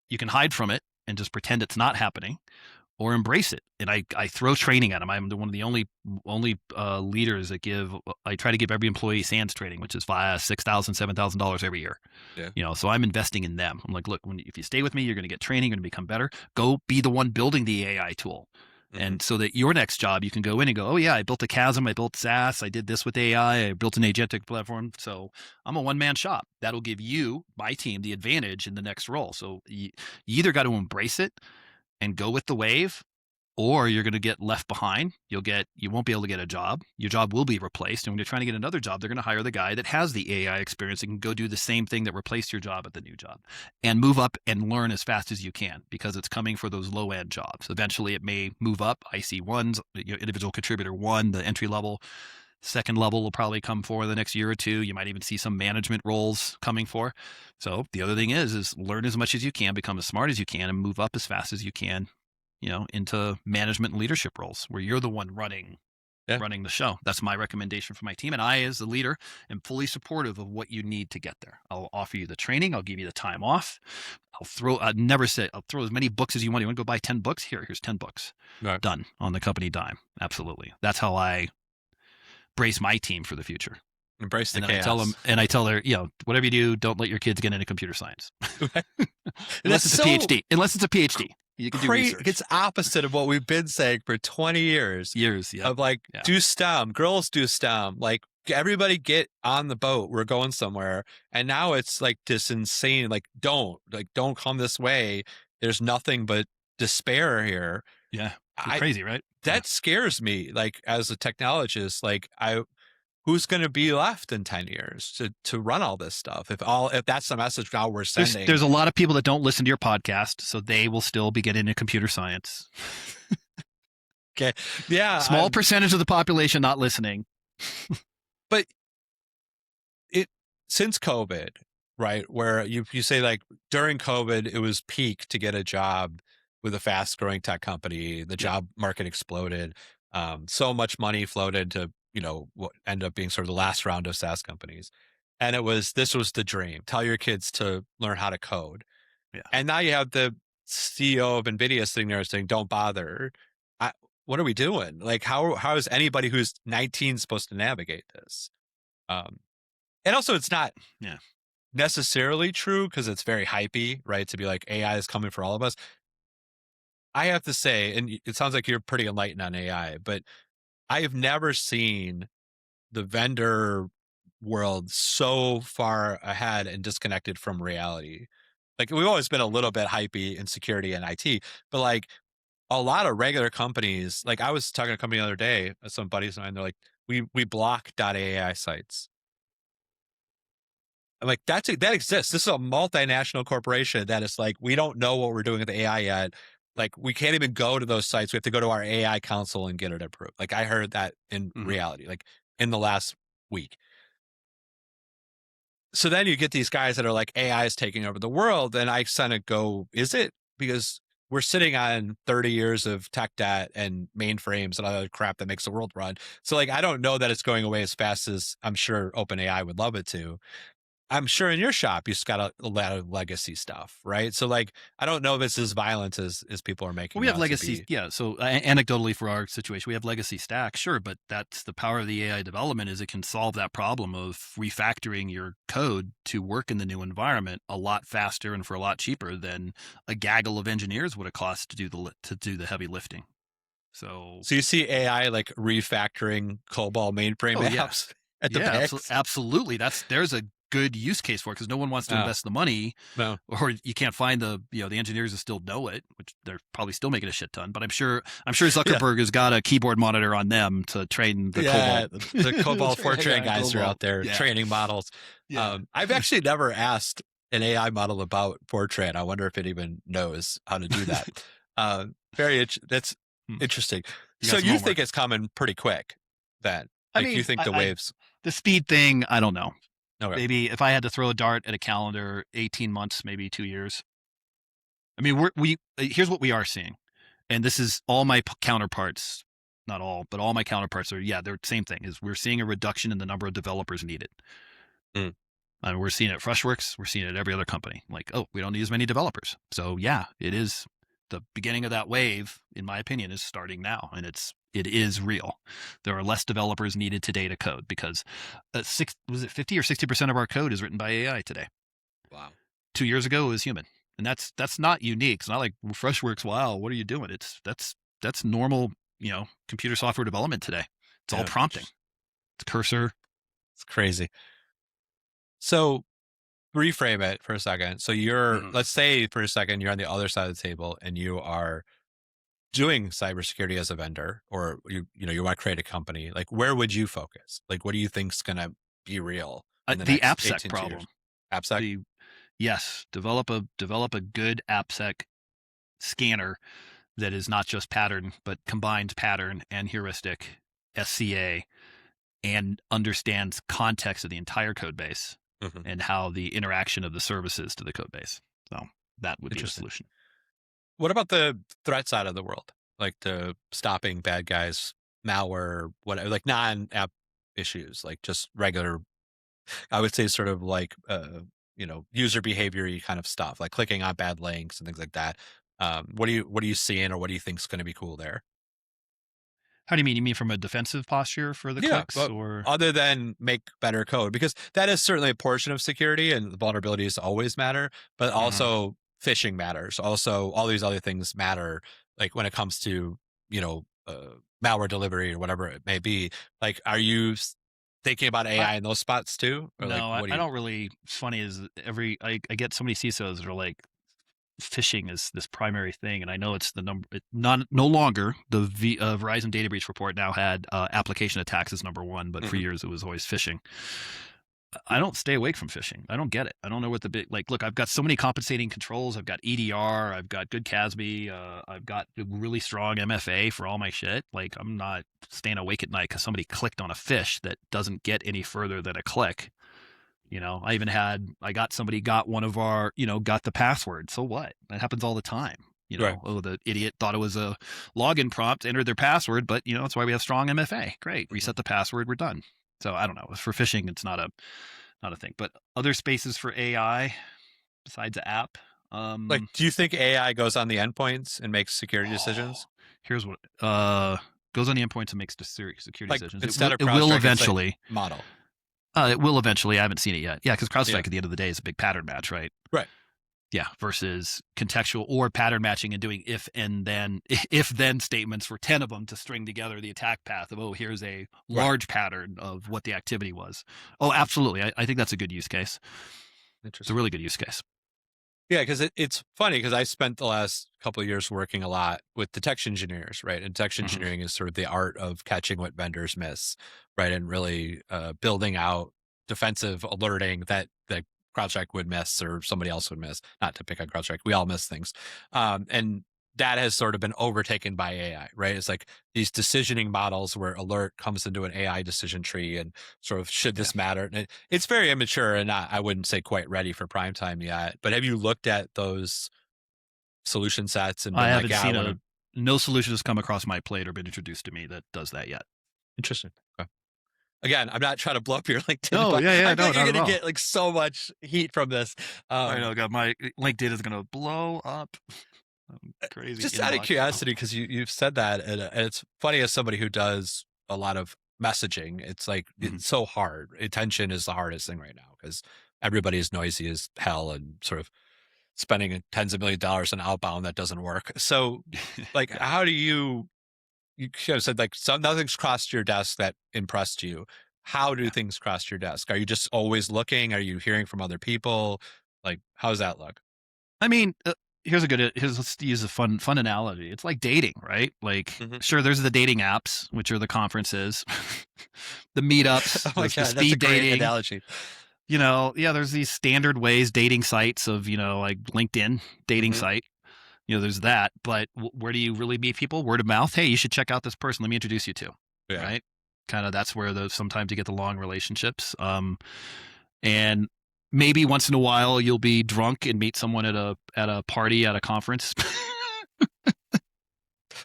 you can hide from it and just pretend it's not happening, or embrace it. And I throw training at them. I'm one of the only leaders that I try to give every employee SANS training, which is via $6,000, $7,000 every year. yeah. So I'm investing in them. I'm like, look, if you stay with me, you're going to get training, you're going to become better. Go be the one building the AI tool. Hmm. And so that your next job, you can go in and go, oh yeah, I built a Chasm, I built SaaS, I did this with AI, I built an agentic platform. So I'm a one-man shop. That'll give you, my team, the advantage in the next role. So you either got to embrace it and go with the wave, or you're going to get left behind. You won't be able to get a job. Your job will be replaced. And when you're trying to get another job, they're going to hire the guy that has the AI experience and can go do the same thing that replaced your job at the new job, and move up and learn as fast as you can, because it's coming for those low end jobs. Eventually it may move up. IC1s, individual contributor one, the entry level. Second level will probably come for the next year or two. You might even see some management roles coming for. So the other thing is learn as much as you can, become as smart as you can, and move up as fast as you can, into management and leadership roles where you're the one Yeah. running the show. That's my recommendation for my team. And I, as the leader, am fully supportive of what you need to get there. I'll offer you the training. I'll give you the time off. I'd never say, I'll throw as many books as you want. You want to go buy 10 books? Here's 10 books. Right. Done on the company dime. Absolutely. That's how I brace my team for the future. Embrace the And then I tell them, chaos. and I tell her, whatever you do, don't let your kids get into computer science. That's Unless it's a so PhD. Unless it's a PhD. You can do crazy. research. It's opposite of what we've been saying for 20 years. Years, yeah. Of like, Yeah. do STEM, girls do STEM, like everybody get on the boat. We're going somewhere. And now it's like this insane, like, don't come this way. There's nothing but despair here. Yeah. I crazy, right? Yeah. that scares me. Like as a technologist, like who's going to be left in 10 years to run all this stuff? If that's the message now we're sending. There's a lot of people that don't listen to your podcast, so they will still be getting into computer science. Okay. Yeah. Small percentage of the population not listening. But since COVID, right, where you say like during COVID, it was peak to get a job with a fast growing tech company. The job market exploded. So much money floated to, what ended up being sort of the last round of SaaS companies. And this was the dream. Tell your kids to learn how to code. Yeah. And now you have the CEO of NVIDIA sitting there saying, don't bother. What are we doing? Like, how is anybody who's 19 supposed to navigate this? And also, it's not necessarily true because it's very hypey, right? To be like, AI is coming for all of us. I have to say, and it sounds like you're pretty enlightened on AI, but I have never seen the vendor world so far ahead and disconnected from reality. Like we've always been a little bit hypey in security and IT, but like a lot of regular companies, like I was talking to a company the other day, some buddies of mine, they're like, we block .ai sites. I'm like, that exists. This is a multinational corporation that is like, we don't know what we're doing with the AI yet. Like, we can't even go to those sites. We have to go to our AI council and get it approved. Like, I heard that in reality, like in the last week. So then you get these guys that are like, AI is taking over the world. And I kind of go, is it? Because we're sitting on 30 years of tech debt and mainframes and other crap that makes the world run. So like, I don't know that it's going away as fast as I'm sure OpenAI would love it to. I'm sure in your shop, you just got a lot of legacy stuff, right? So like, I don't know if it's as violent as people are making. Well, we have legacy. Yeah. So anecdotally for our situation, we have legacy stacks, sure. But that's the power of the AI development is it can solve that problem of refactoring your code to work in the new environment a lot faster and for a lot cheaper than a gaggle of engineers would have cost to do the heavy lifting. So you see AI like refactoring COBOL mainframe apps at the banks? Absolutely. There's a good use case for it because no one wants to invest the money, or you can't find the engineers that still know it, which they're probably still making a shit ton. But I'm sure Zuckerberg has got a keyboard monitor on them to train the COBOL. The COBOL Fortran guys are out there training models. I've actually never asked an AI model about Fortran. I wonder if it even knows how to do that. That's interesting. So you think it's coming pretty quick then? Like, you think the waves? The speed thing, I don't know. Okay. Maybe if I had to throw a dart at a calendar, 18 months, maybe 2 years. I mean, here's what we are seeing. And this is all my counterparts, not all, but all my counterparts are, they're the same thing, is we're seeing a reduction in the number of developers needed. And we're seeing it at Freshworks. We're seeing it at every other company. Like, oh, we don't need as many developers. So it is the beginning of that wave, in my opinion, is starting now. And it is real. There are less developers needed today to code because 50 or 60% of our code is written by AI today. Wow. 2 years ago it was human. And that's not unique. It's not like Freshworks, wow, what are you doing? That's normal, computer software development today. It's all prompting. It's cursor. It's crazy. So reframe it for a second. So let's say for a second, you're on the other side of the table and you are doing cybersecurity as a vendor, or you want to create a company. Like, where would you focus? Like, what do you think's going to be real in the next AppSec problem? Years? AppSec? Yes. Develop a good AppSec scanner that is not just pattern, but combines pattern and heuristic, SCA, and understands context of the entire code base and how the interaction of the services to the code base. So that would be the solution. What about the threat side of the world? Like the stopping bad guys, malware, whatever, like non-app issues, like just regular, I would say sort of like, user behavior kind of stuff, like clicking on bad links and things like that. What are you seeing, or what do you think is going to be cool there? How do you mean? You mean from a defensive posture for the clicks, or other than make better code? Because that is certainly a portion of security, and the vulnerabilities always matter, but also phishing matters. Also, all these other things matter. Like when it comes to malware delivery or whatever it may be. Like, are you thinking about AI in those spots too? Or no, like, I don't really. It's funny is I get so many CISOs that are like, phishing is this primary thing, and I know it's the number. No longer the Verizon data breach report now had application attacks as number one, but for years it was always phishing. I don't stay awake from phishing. I don't get it. I don't know what the big look. I've got so many compensating controls. I've got EDR. I've got good CASB. I've got really strong MFA for all my shit. Like, I'm not staying awake at night because somebody clicked on a fish that doesn't get any further than a click. I got somebody got one of our, got the password. So what? That happens all the time. Right. Oh, the idiot thought it was a login prompt, entered their password, but that's why we have strong MFA. Great. Reset the password. We're done. So I don't know. For phishing, it's not a thing. But other spaces for AI besides the app. Do you think AI goes on the endpoints and makes security decisions? Here's what goes on the endpoints and makes security decisions. Instead of it will eventually model. It will eventually. I haven't seen it yet. Yeah, because CrowdStrike at the end of the day is a big pattern match, right? Right. Yeah, versus contextual or pattern matching and doing if then statements for 10 of them to string together the attack path of, here's a large pattern of what the activity was. Oh, absolutely. I think that's a good use case. It's a really good use case. Yeah, because it's funny because I spent the last couple of years working a lot with detection engineers, right? And detection engineering is sort of the art of catching what vendors miss, right? And really building out defensive alerting that CrowdStrike would miss or somebody else would miss. Not to pick on CrowdStrike, we all miss things. And that has sort of been overtaken by AI, right? It's like these decisioning models where alert comes into an AI decision tree and sort of should this matter? And it's very immature and I wouldn't say quite ready for prime time yet. But have you looked at those solution sets? And I haven't seen no solution has come across my plate or been introduced to me that does that yet. Interesting. Okay. Again, I'm not trying to blow up your LinkedIn. No, but I think you're going to get so much heat from this. I know, God, my LinkedIn is going to blow up. Crazy. Just out of curiosity, because you've said that, and it's funny as somebody who does a lot of messaging. It's like it's so hard. Attention is the hardest thing right now because everybody is noisy as hell and sort of spending tens of millions of dollars on outbound that doesn't work. So, how do you kind of said nothing's crossed your desk that impressed you. How do things cross your desk? Are you just always looking? Are you hearing from other people? How does that look? I mean, let's use a fun analogy. It's like dating, right? Sure, there's the dating apps, which are the conferences, the meetups, the speed dating analogy. There's these standard ways, dating sites of, like LinkedIn dating site. There's that, but where do you really meet people? Word of mouth. Hey, you should check out this person. Let me introduce you to. Yeah. Right. Kind of that's where sometimes you get the long relationships. And maybe once in a while you'll be drunk and meet someone at a party at a conference.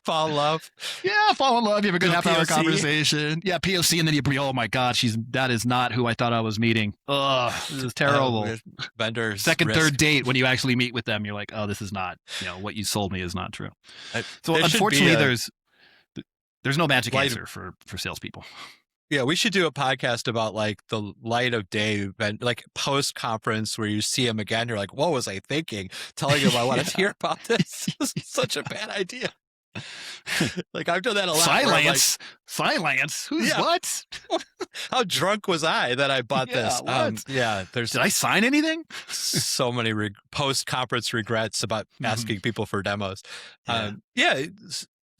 Fall in love. Yeah, fall in love. You have a good half-hour conversation. Yeah, POC, and then you oh my God, that is not who I thought I was meeting. Ugh, this is terrible. Vendors. Second, third date, when you actually meet with them, you're like, oh, this is not, what you sold me is not true. So unfortunately, there's no magic answer for salespeople. Yeah, we should do a podcast about the light of day event, post conference where you see him again. You're like, what was I thinking? Telling him I want to hear about this. This is such a bad idea. I've done that a lot. Silence. Who's what? How drunk was I that I bought this? Did I sign anything? So many post conference regrets about asking people for demos.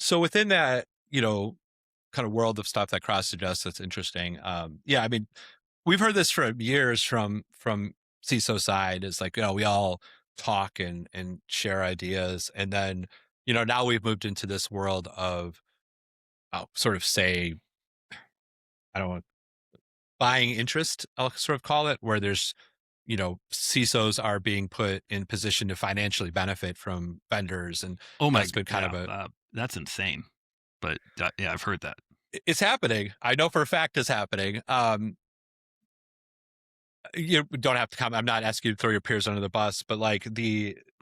So within that, kind of world of stuff that crosses your desk, that's interesting. I mean, we've heard this for years from CISO side. It's we all talk and share ideas, and then now we've moved into this world of sort of say, I don't want buying interest, I'll sort of call it, where there's CISOs are being put in position to financially benefit from vendors, and that's been kind of that's insane. But I've heard that it's happening. I know for a fact it's happening. You don't have to comment. I'm not asking you to throw your peers under the bus, but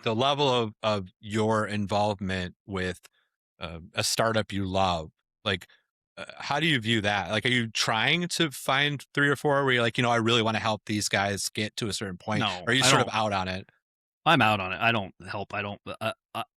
the level of your involvement with a startup you love, how do you view that? Are you trying to find 3 or 4 where you're I really want to help these guys get to a certain point? No, or are you sort of out on it? I'm out on it. I don't help. I don't.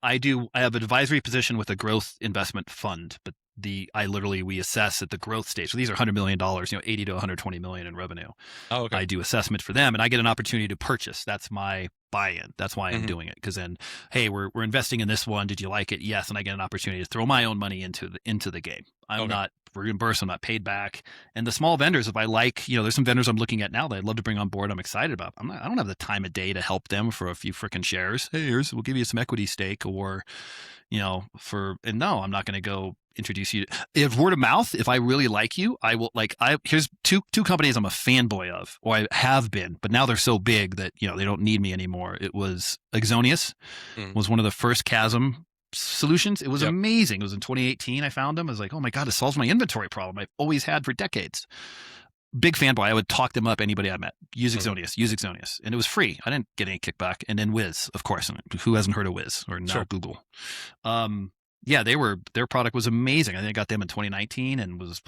I have an advisory position with a growth investment fund, but we assess at the growth stage. So these are $100 million, 80 to 120 million in revenue. Oh, okay. I do assessment for them, and I get an opportunity to purchase. That's my buy-in. That's why I'm doing it. Because then, hey, we're investing in this one. Did you like it? Yes. And I get an opportunity to throw my own money into the game. I'm not reimbursed. I'm not paid back. And the small vendors, if I like, there's some vendors I'm looking at now that I'd love to bring on board. I'm excited about. I don't have the time of day to help them for a few freaking shares. Hey, we'll give you some equity stake, or no, I'm not going to go introduce you. If word of mouth, if I really like you, I will here's two companies I'm a fanboy of, or I have been, but now they're so big that, they don't need me anymore. It was Exonius was one of the first Chasm solutions. It was amazing. It was in 2018. I found them. I was like, oh my God, it solves my inventory problem I've always had for decades. Big fanboy. I would talk them up. Anybody I met, use Exonius, and it was free. I didn't get any kickback. And then Wiz, of course. Who hasn't heard of Wiz, or now Google? Their product was amazing. I think I got them in 2019 and was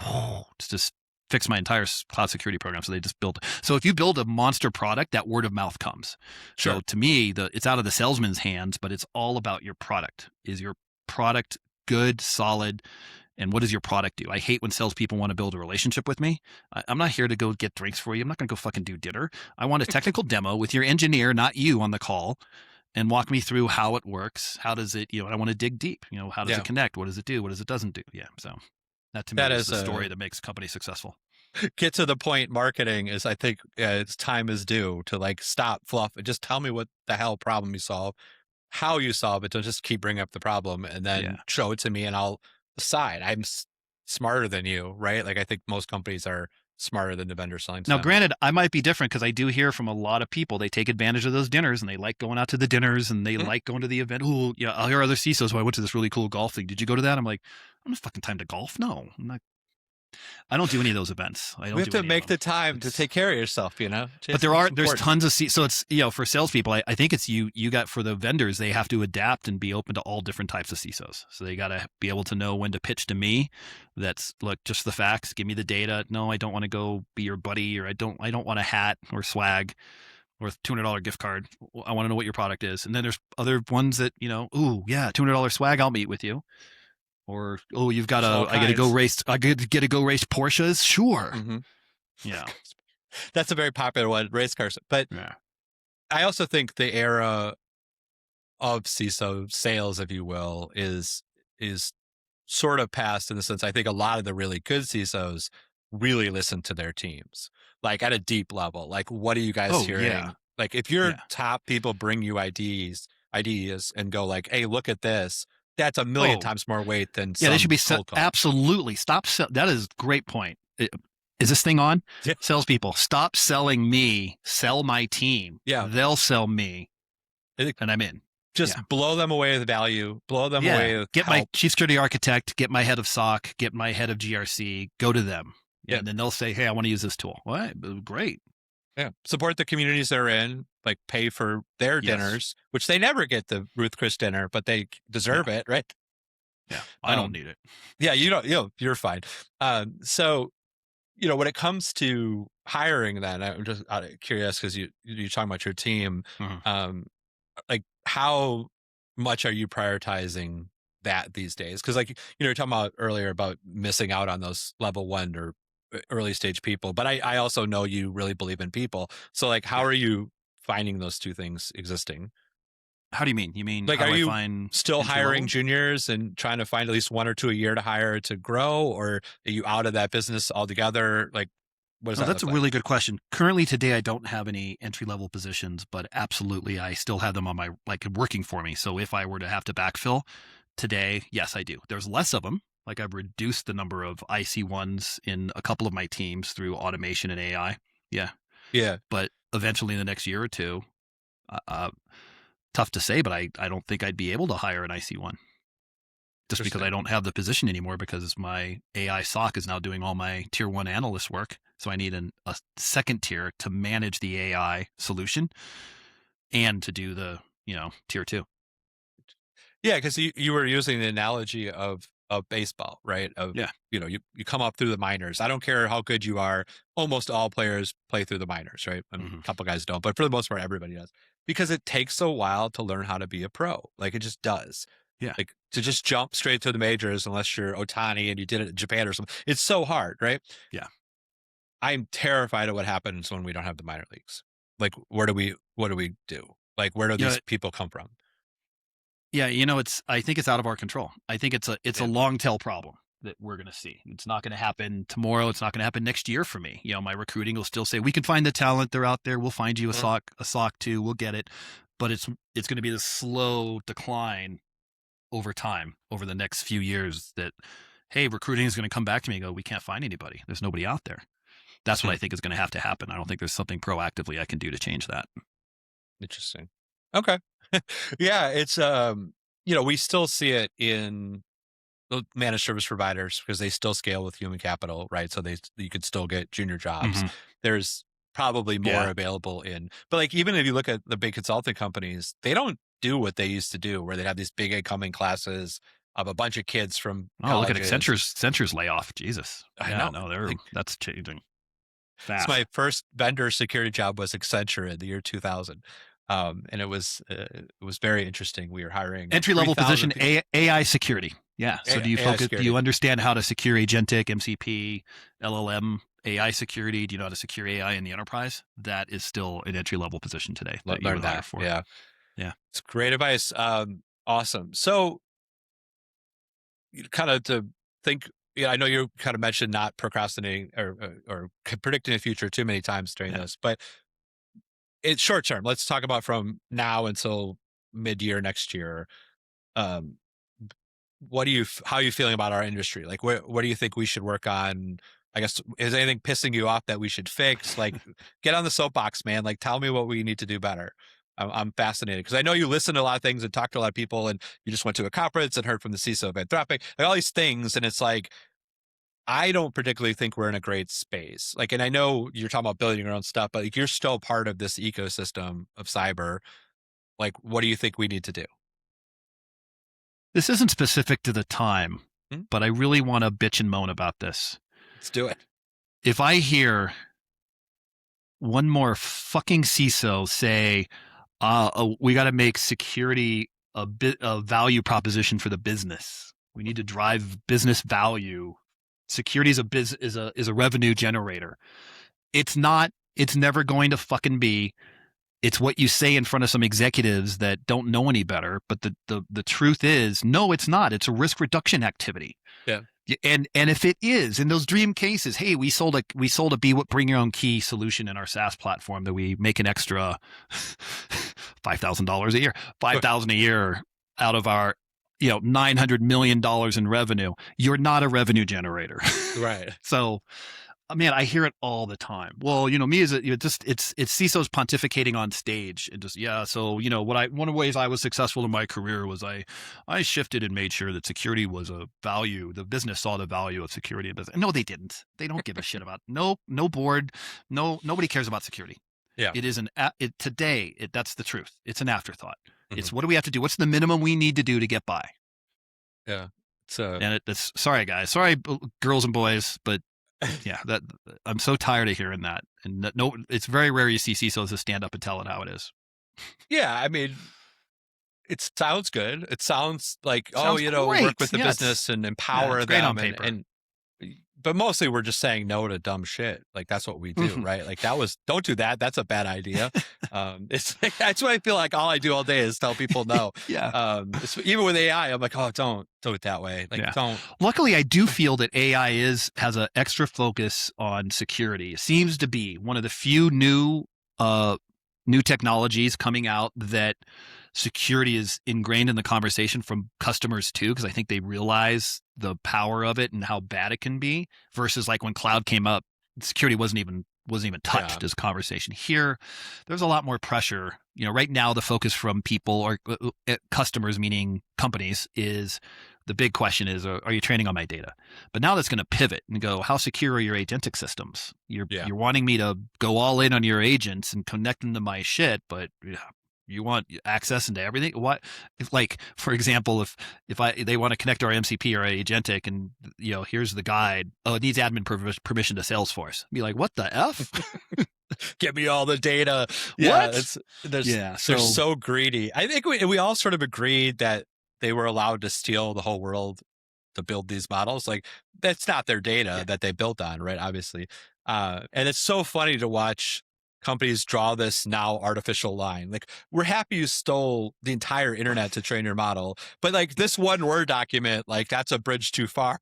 just fixed my entire cloud security program. So they just built. So if you build a monster product, that word of mouth comes. So to me, it's out of the salesman's hands, but it's all about your product. Is your product good, solid? And what does your product do? I hate when salespeople want to build a relationship with me. I'm not here to go get drinks for you. I'm not going to go fucking do dinner. I want a technical demo with your engineer, not you, on the call, and walk me through how it works. How does it, I want to dig deep. How does it connect? What does it do? What does it doesn't do? Yeah. So that to me is the story that makes companies successful. Get to the point. Marketing is, I think, it's time is due to stop fluff and just tell me what the hell problem you solve, how you solve it. Don't just keep bringing up the problem and then show it to me and I'll decide. I'm smarter than you, right? I think most companies are smarter than the vendor selling. Now, granted, I might be different because I do hear from a lot of people, they take advantage of those dinners and they like going out to the dinners and they like going to the event. Oh, yeah, I'll hear other CISOs. I went to this really cool golf thing. Did you go to that? I'm like, I don't have fucking time to golf. No, I'm not. I don't do any of those events. You have to make the time to take care of yourself, But there's tons of so it's for salespeople. I think it's you got for the vendors. They have to adapt and be open to all different types of CISOs. So they got to be able to know when to pitch to me. That's look, just the facts. Give me the data. No, I don't want to go be your buddy, or I don't want a hat or swag or $200 gift card. I want to know what your product is. And then there's other ones that $200 swag. I'll meet with you. Or you've got I get to go race Porsches. Sure. Yeah, that's a very popular one, race cars. But I also think the era of CISO sales, if you will, is sort of past, in the sense I think a lot of the really good CISOs really listen to their teams, at a deep level. What are you guys hearing? Yeah. If your top people bring you ideas and go hey, look at this. That's a million times more weight than they should be absolutely stop. That is a great point. Is this thing on? Yeah. Salespeople, stop selling me. Sell my team. Yeah, they'll sell me, and I'm in. Just blow them away with value. Blow them away with get help. My chief security architect. Get my head of SOC. Get my head of GRC. Go to them. Yeah, and then they'll say, "Hey, I want to use this tool." All right, great. Yeah, support the communities they're in. Pay for their dinners, which they never get the Ruth Chris dinner, but they deserve it, right? Yeah, I don't need it. Yeah, you don't. You're fine. So, when it comes to hiring, then I'm just curious because you're talking about your team. How much are you prioritizing that these days? Because you're talking about earlier about missing out on those level 1 or early stage people, but I also know you really believe in people. So how are you finding those two things existing? How do you mean? You mean are you still hiring juniors and trying to find at least 1 or 2 a year to hire to grow, or are you out of that business altogether? What is that? That's a really good question. Currently today, I don't have any entry level positions, but absolutely, I still have them on my working for me. So if I were to have to backfill today, yes, I do. There's less of them. I've reduced the number of IC1s in a couple of my teams through automation and AI. Yeah. Yeah. But eventually in the next year or two, tough to say, but I don't think I'd be able to hire an IC1 just because I don't have the position anymore, because my AI SOC is now doing all my tier 1 analyst work. So I need a second tier to manage the AI solution and to do the, tier 2. Yeah. Because you were using the analogy of baseball, right? You come up through the minors. I don't care how good you are. Almost all players play through the minors, right? A couple guys don't, but for the most part, everybody does, because it takes a while to learn how to be a pro. It just does. Yeah. Like to just jump straight to the majors, unless you're Otani and you did it in Japan or something. It's so hard, right? Yeah. I'm terrified of what happens when we don't have the minor leagues. Like, what do we do? Like, where do these people come from? Yeah, I think it's out of our control. I think it's a long tail problem that we're going to see. It's not going to happen tomorrow. It's not going to happen next year for me. My recruiting will still say, we can find the talent. They're out there. We'll find you a sock too. We'll get it. But it's going to be this slow decline over time, over the next few years, that, hey, recruiting is going to come back to me and go, we can't find anybody. There's nobody out there. That's what I think is going to have to happen. I don't think there's something proactively I can do to change that. Interesting. Okay. Yeah, it's we still see it in the managed service providers because they still scale with human capital, right? So you could still get junior jobs. There's probably more available but like, even if you look at the big consulting companies, they don't do what they used to do, where they'd have these big incoming classes of a bunch of kids from colleges. Look at Accenture's layoff. Jesus. I know. No, that's changing fast. So my first vendor security job was Accenture in the year 2000. And it was very interesting. We were hiring entry-level position, AI security. Yeah. So do you understand how to secure agentic, MCP, LLM, AI security? Do you know how to secure AI in the enterprise? That is still an entry-level position today. Learn that. For. Yeah. Yeah. It's great advice. Awesome. So kind of to think, I know you kind of mentioned not procrastinating or predicting the future too many times during this, but it's short term. Let's talk about from now until mid-year next year. How are you feeling about our industry? Like, what do you think we should work on? I guess, is anything pissing you off that we should fix? Like, get on the soapbox, man. Like, tell me what we need to do better. I'm fascinated because I know you listen to a lot of things and talk to a lot of people, and you just went to a conference and heard from the CISO of Anthropic, like all these things. And it's like, I don't particularly think we're in a great space. Like, and I know you're talking about building your own stuff, but like, you're still part of this ecosystem of cyber. Like, what do you think we need to do? This isn't specific to the time, but I really want to bitch and moan about this. Let's do it. If I hear one more fucking CISO say, we got to make security a value proposition for the business. We need to drive business value. Security is a revenue generator. It's not. It's never going to fucking be. It's what you say in front of some executives that don't know any better. But the truth is, no, it's not. It's a risk reduction activity. Yeah. And if it is, in those dream cases, hey, we sold a bring your own key solution in our SaaS platform that we make an extra $5,000 a year, $5,000 a year out of our $900 million in revenue. You're not a revenue generator. Right. So, man, I hear it all the time. Well, me it's CISOs pontificating on stage and just, so, one of the ways I was successful in my career was I shifted and made sure that security was a value. The business saw the value of security in business. No, they didn't. They don't give a shit about no board. Nobody cares about security. Yeah. It is today. That's the truth. It's an afterthought. It's what do we have to do? What's the minimum we need to do to get by? Yeah. And it's sorry guys, sorry girls and boys, but yeah, that I'm so tired of hearing that. And it's very rare you see CISOs to stand up and tell it how it is. Yeah, I mean, it sounds good. It sounds like great. Work with the business and empower them on paper. But mostly we're just saying no to dumb shit. Like, that's what we do, right? Like, don't do that. That's a bad idea. It's like, that's what I feel like all I do all day is tell people no. Yeah. Even with AI, I'm like, don't do it that way. Like, don't. Luckily, I do feel that AI has an extra focus on security. It seems to be one of the few new technologies coming out that security is ingrained in the conversation from customers too, because I think they realize the power of it and how bad it can be, versus like when cloud came up, security wasn't even touched as a conversation. Here, there's a lot more pressure. Right now the focus from people or customers, meaning companies, is the big question is, are you training on my data? But now that's going to pivot and go, how secure are your agentic systems? You're wanting me to go all in on your agents and connect them to my shit, but you want access into everything. What if, like, for example, if they want to connect our MCP or agentic, and here's the guide. Oh, it needs admin permission to Salesforce. Be like, what the f? Get me all the data. Yeah, they're so greedy. I think we all sort of agreed that they were allowed to steal the whole world to build these models. Like, that's not their data that they built on, right? Obviously. And it's so funny to watch companies draw this now artificial line. Like, we're happy you stole the entire internet to train your model, but like this one Word document, like that's a bridge too far.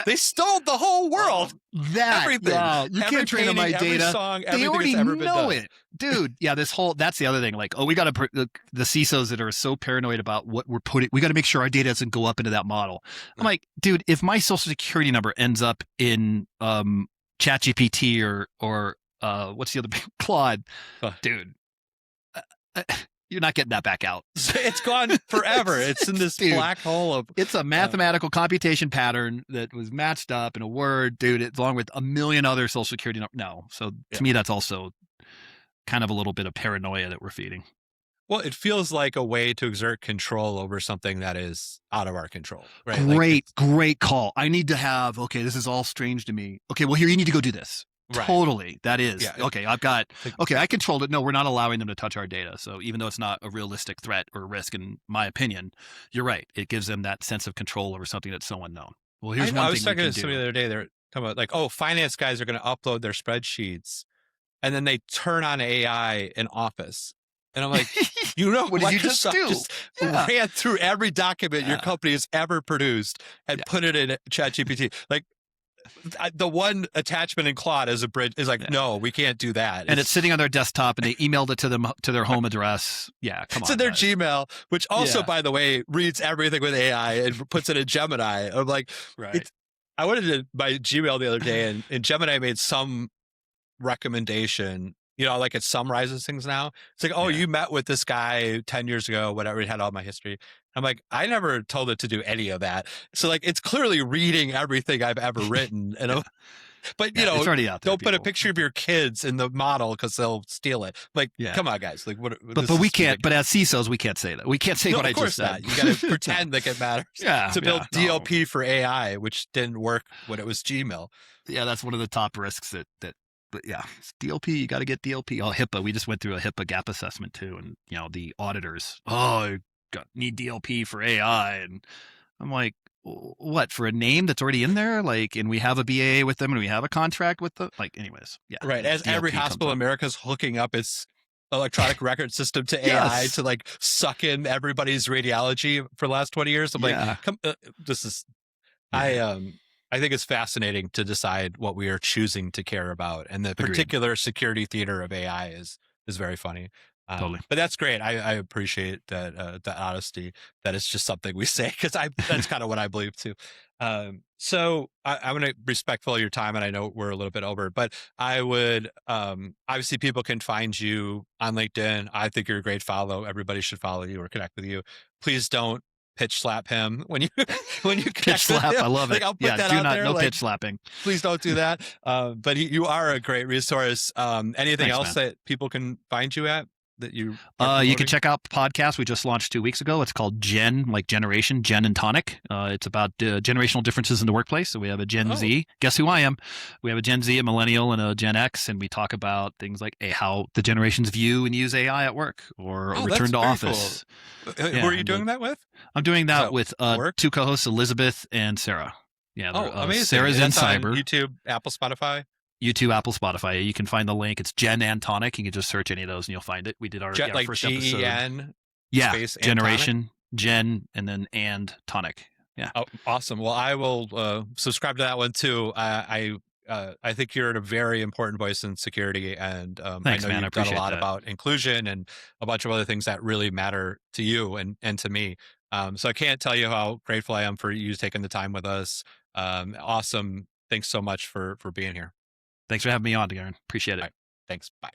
They stole the whole world. Everything. You can't train on my data. Song, they already ever know been it, dude. Yeah, that's the other thing. Like, we got to the CISOs that are so paranoid about what we're putting. We got to make sure our data doesn't go up into that model. I'm like, dude, if my social security number ends up in ChatGPT or what's the other big Claude, dude, you're not getting that back out. It's gone forever. It's in this black hole of. It's a mathematical computation pattern that was matched up in a word, dude. It's along with a million other social security numbers. No, so to me, that's also kind of a little bit of paranoia that we're feeding. Well, it feels like a way to exert control over something that is out of our control, right? Great call. I need to have. Okay, this is all strange to me. Okay, well, here you need to go do this. Right. Totally. That is. Yeah. Okay, I've got, I controlled it. No, we're not allowing them to touch our data. So even though it's not a realistic threat or risk, in my opinion, you're right. It gives them that sense of control over something that's so unknown. Well, here's one thing. I was talking to somebody the other day. They're talking about like, finance guys are going to upload their spreadsheets and then they turn on AI in Office. And I'm like, what did you just do? Just ran through every document your company has ever produced and put it in ChatGPT. Like, the one attachment in Claude as a bridge is like, no, we can't do that. And it's sitting on their desktop, and they emailed it to them to their home address. Yeah, come on. It's in their Gmail, which also, by the way, reads everything with AI and puts it in Gemini. I'm like, I went into my Gmail the other day, and Gemini made some recommendation. Like it summarizes things now. It's like, you met with this guy 10 years ago, whatever. It had all my history. I'm like, I never told it to do any of that. So like, it's clearly reading everything I've ever written. And but it's already out there, don't put a picture of your kids in the model because they'll steal it. Like, come on, guys. Like, what? But we can't. But as CISOs, we can't say that. We can't say what I just said. You got to pretend like it matters. To build DLP for AI, which didn't work when it was Gmail. Yeah, that's one of the top risks that. But yeah, it's DLP. You got to get DLP. Oh, HIPAA. We just went through a HIPAA gap assessment too, and the auditors. Need DLP for AI, and I'm like, what, for a name that's already in there? Like, and we have a BAA with them, and we have a contract with them. Like, anyways, right. As DLP every hospital in America is hooking up its electronic record system to AI to like suck in everybody's radiology for the last 20 years. I'm like, this is. I think it's fascinating to decide what we are choosing to care about, and the particular security theater of AI is very funny. Totally. But that's great. I appreciate that the honesty, that it's just something we say, because that's kind of what I believe too. So I'm going to be respectful of your time, and I know we're a little bit over, but I would obviously people can find you on LinkedIn. I think you're a great follow. Everybody should follow you or connect with you. Please don't pitch slap him when you pitch slap. I love it. Like, I'll put that out there. No pitch slapping. Please don't do that. But you are a great resource. Anything else that people can find you at? That you can check out the podcast we just launched 2 weeks ago. It's called Gen, like generation, Gen and Tonic. It's about generational differences in the workplace. So we have a Gen Z. Guess who I am? We have a Gen Z, a millennial, and a Gen X, and we talk about things like how the generations view and use AI at work or return to office. Cool. Who are you doing that with? I'm doing that with two co-hosts, Elizabeth and Sarah. Yeah, amazing. Sarah's in cyber. YouTube, Apple, Spotify. YouTube, Apple, Spotify. You can find the link. It's Gen and Tonic. You can just search any of those and you'll find it. We did our first episode. Gen, space generation, Gen, and then and Tonic. Yeah. Oh, awesome. Well, I will subscribe to that one too. I think you're a very important voice in security, and thanks, I know man. you've done a lot about inclusion and a bunch of other things that really matter to you and to me. So I can't tell you how grateful I am for you taking the time with us. Awesome. Thanks so much for being here. Thanks for having me on, Darren. Appreciate it. Right. Thanks. Bye.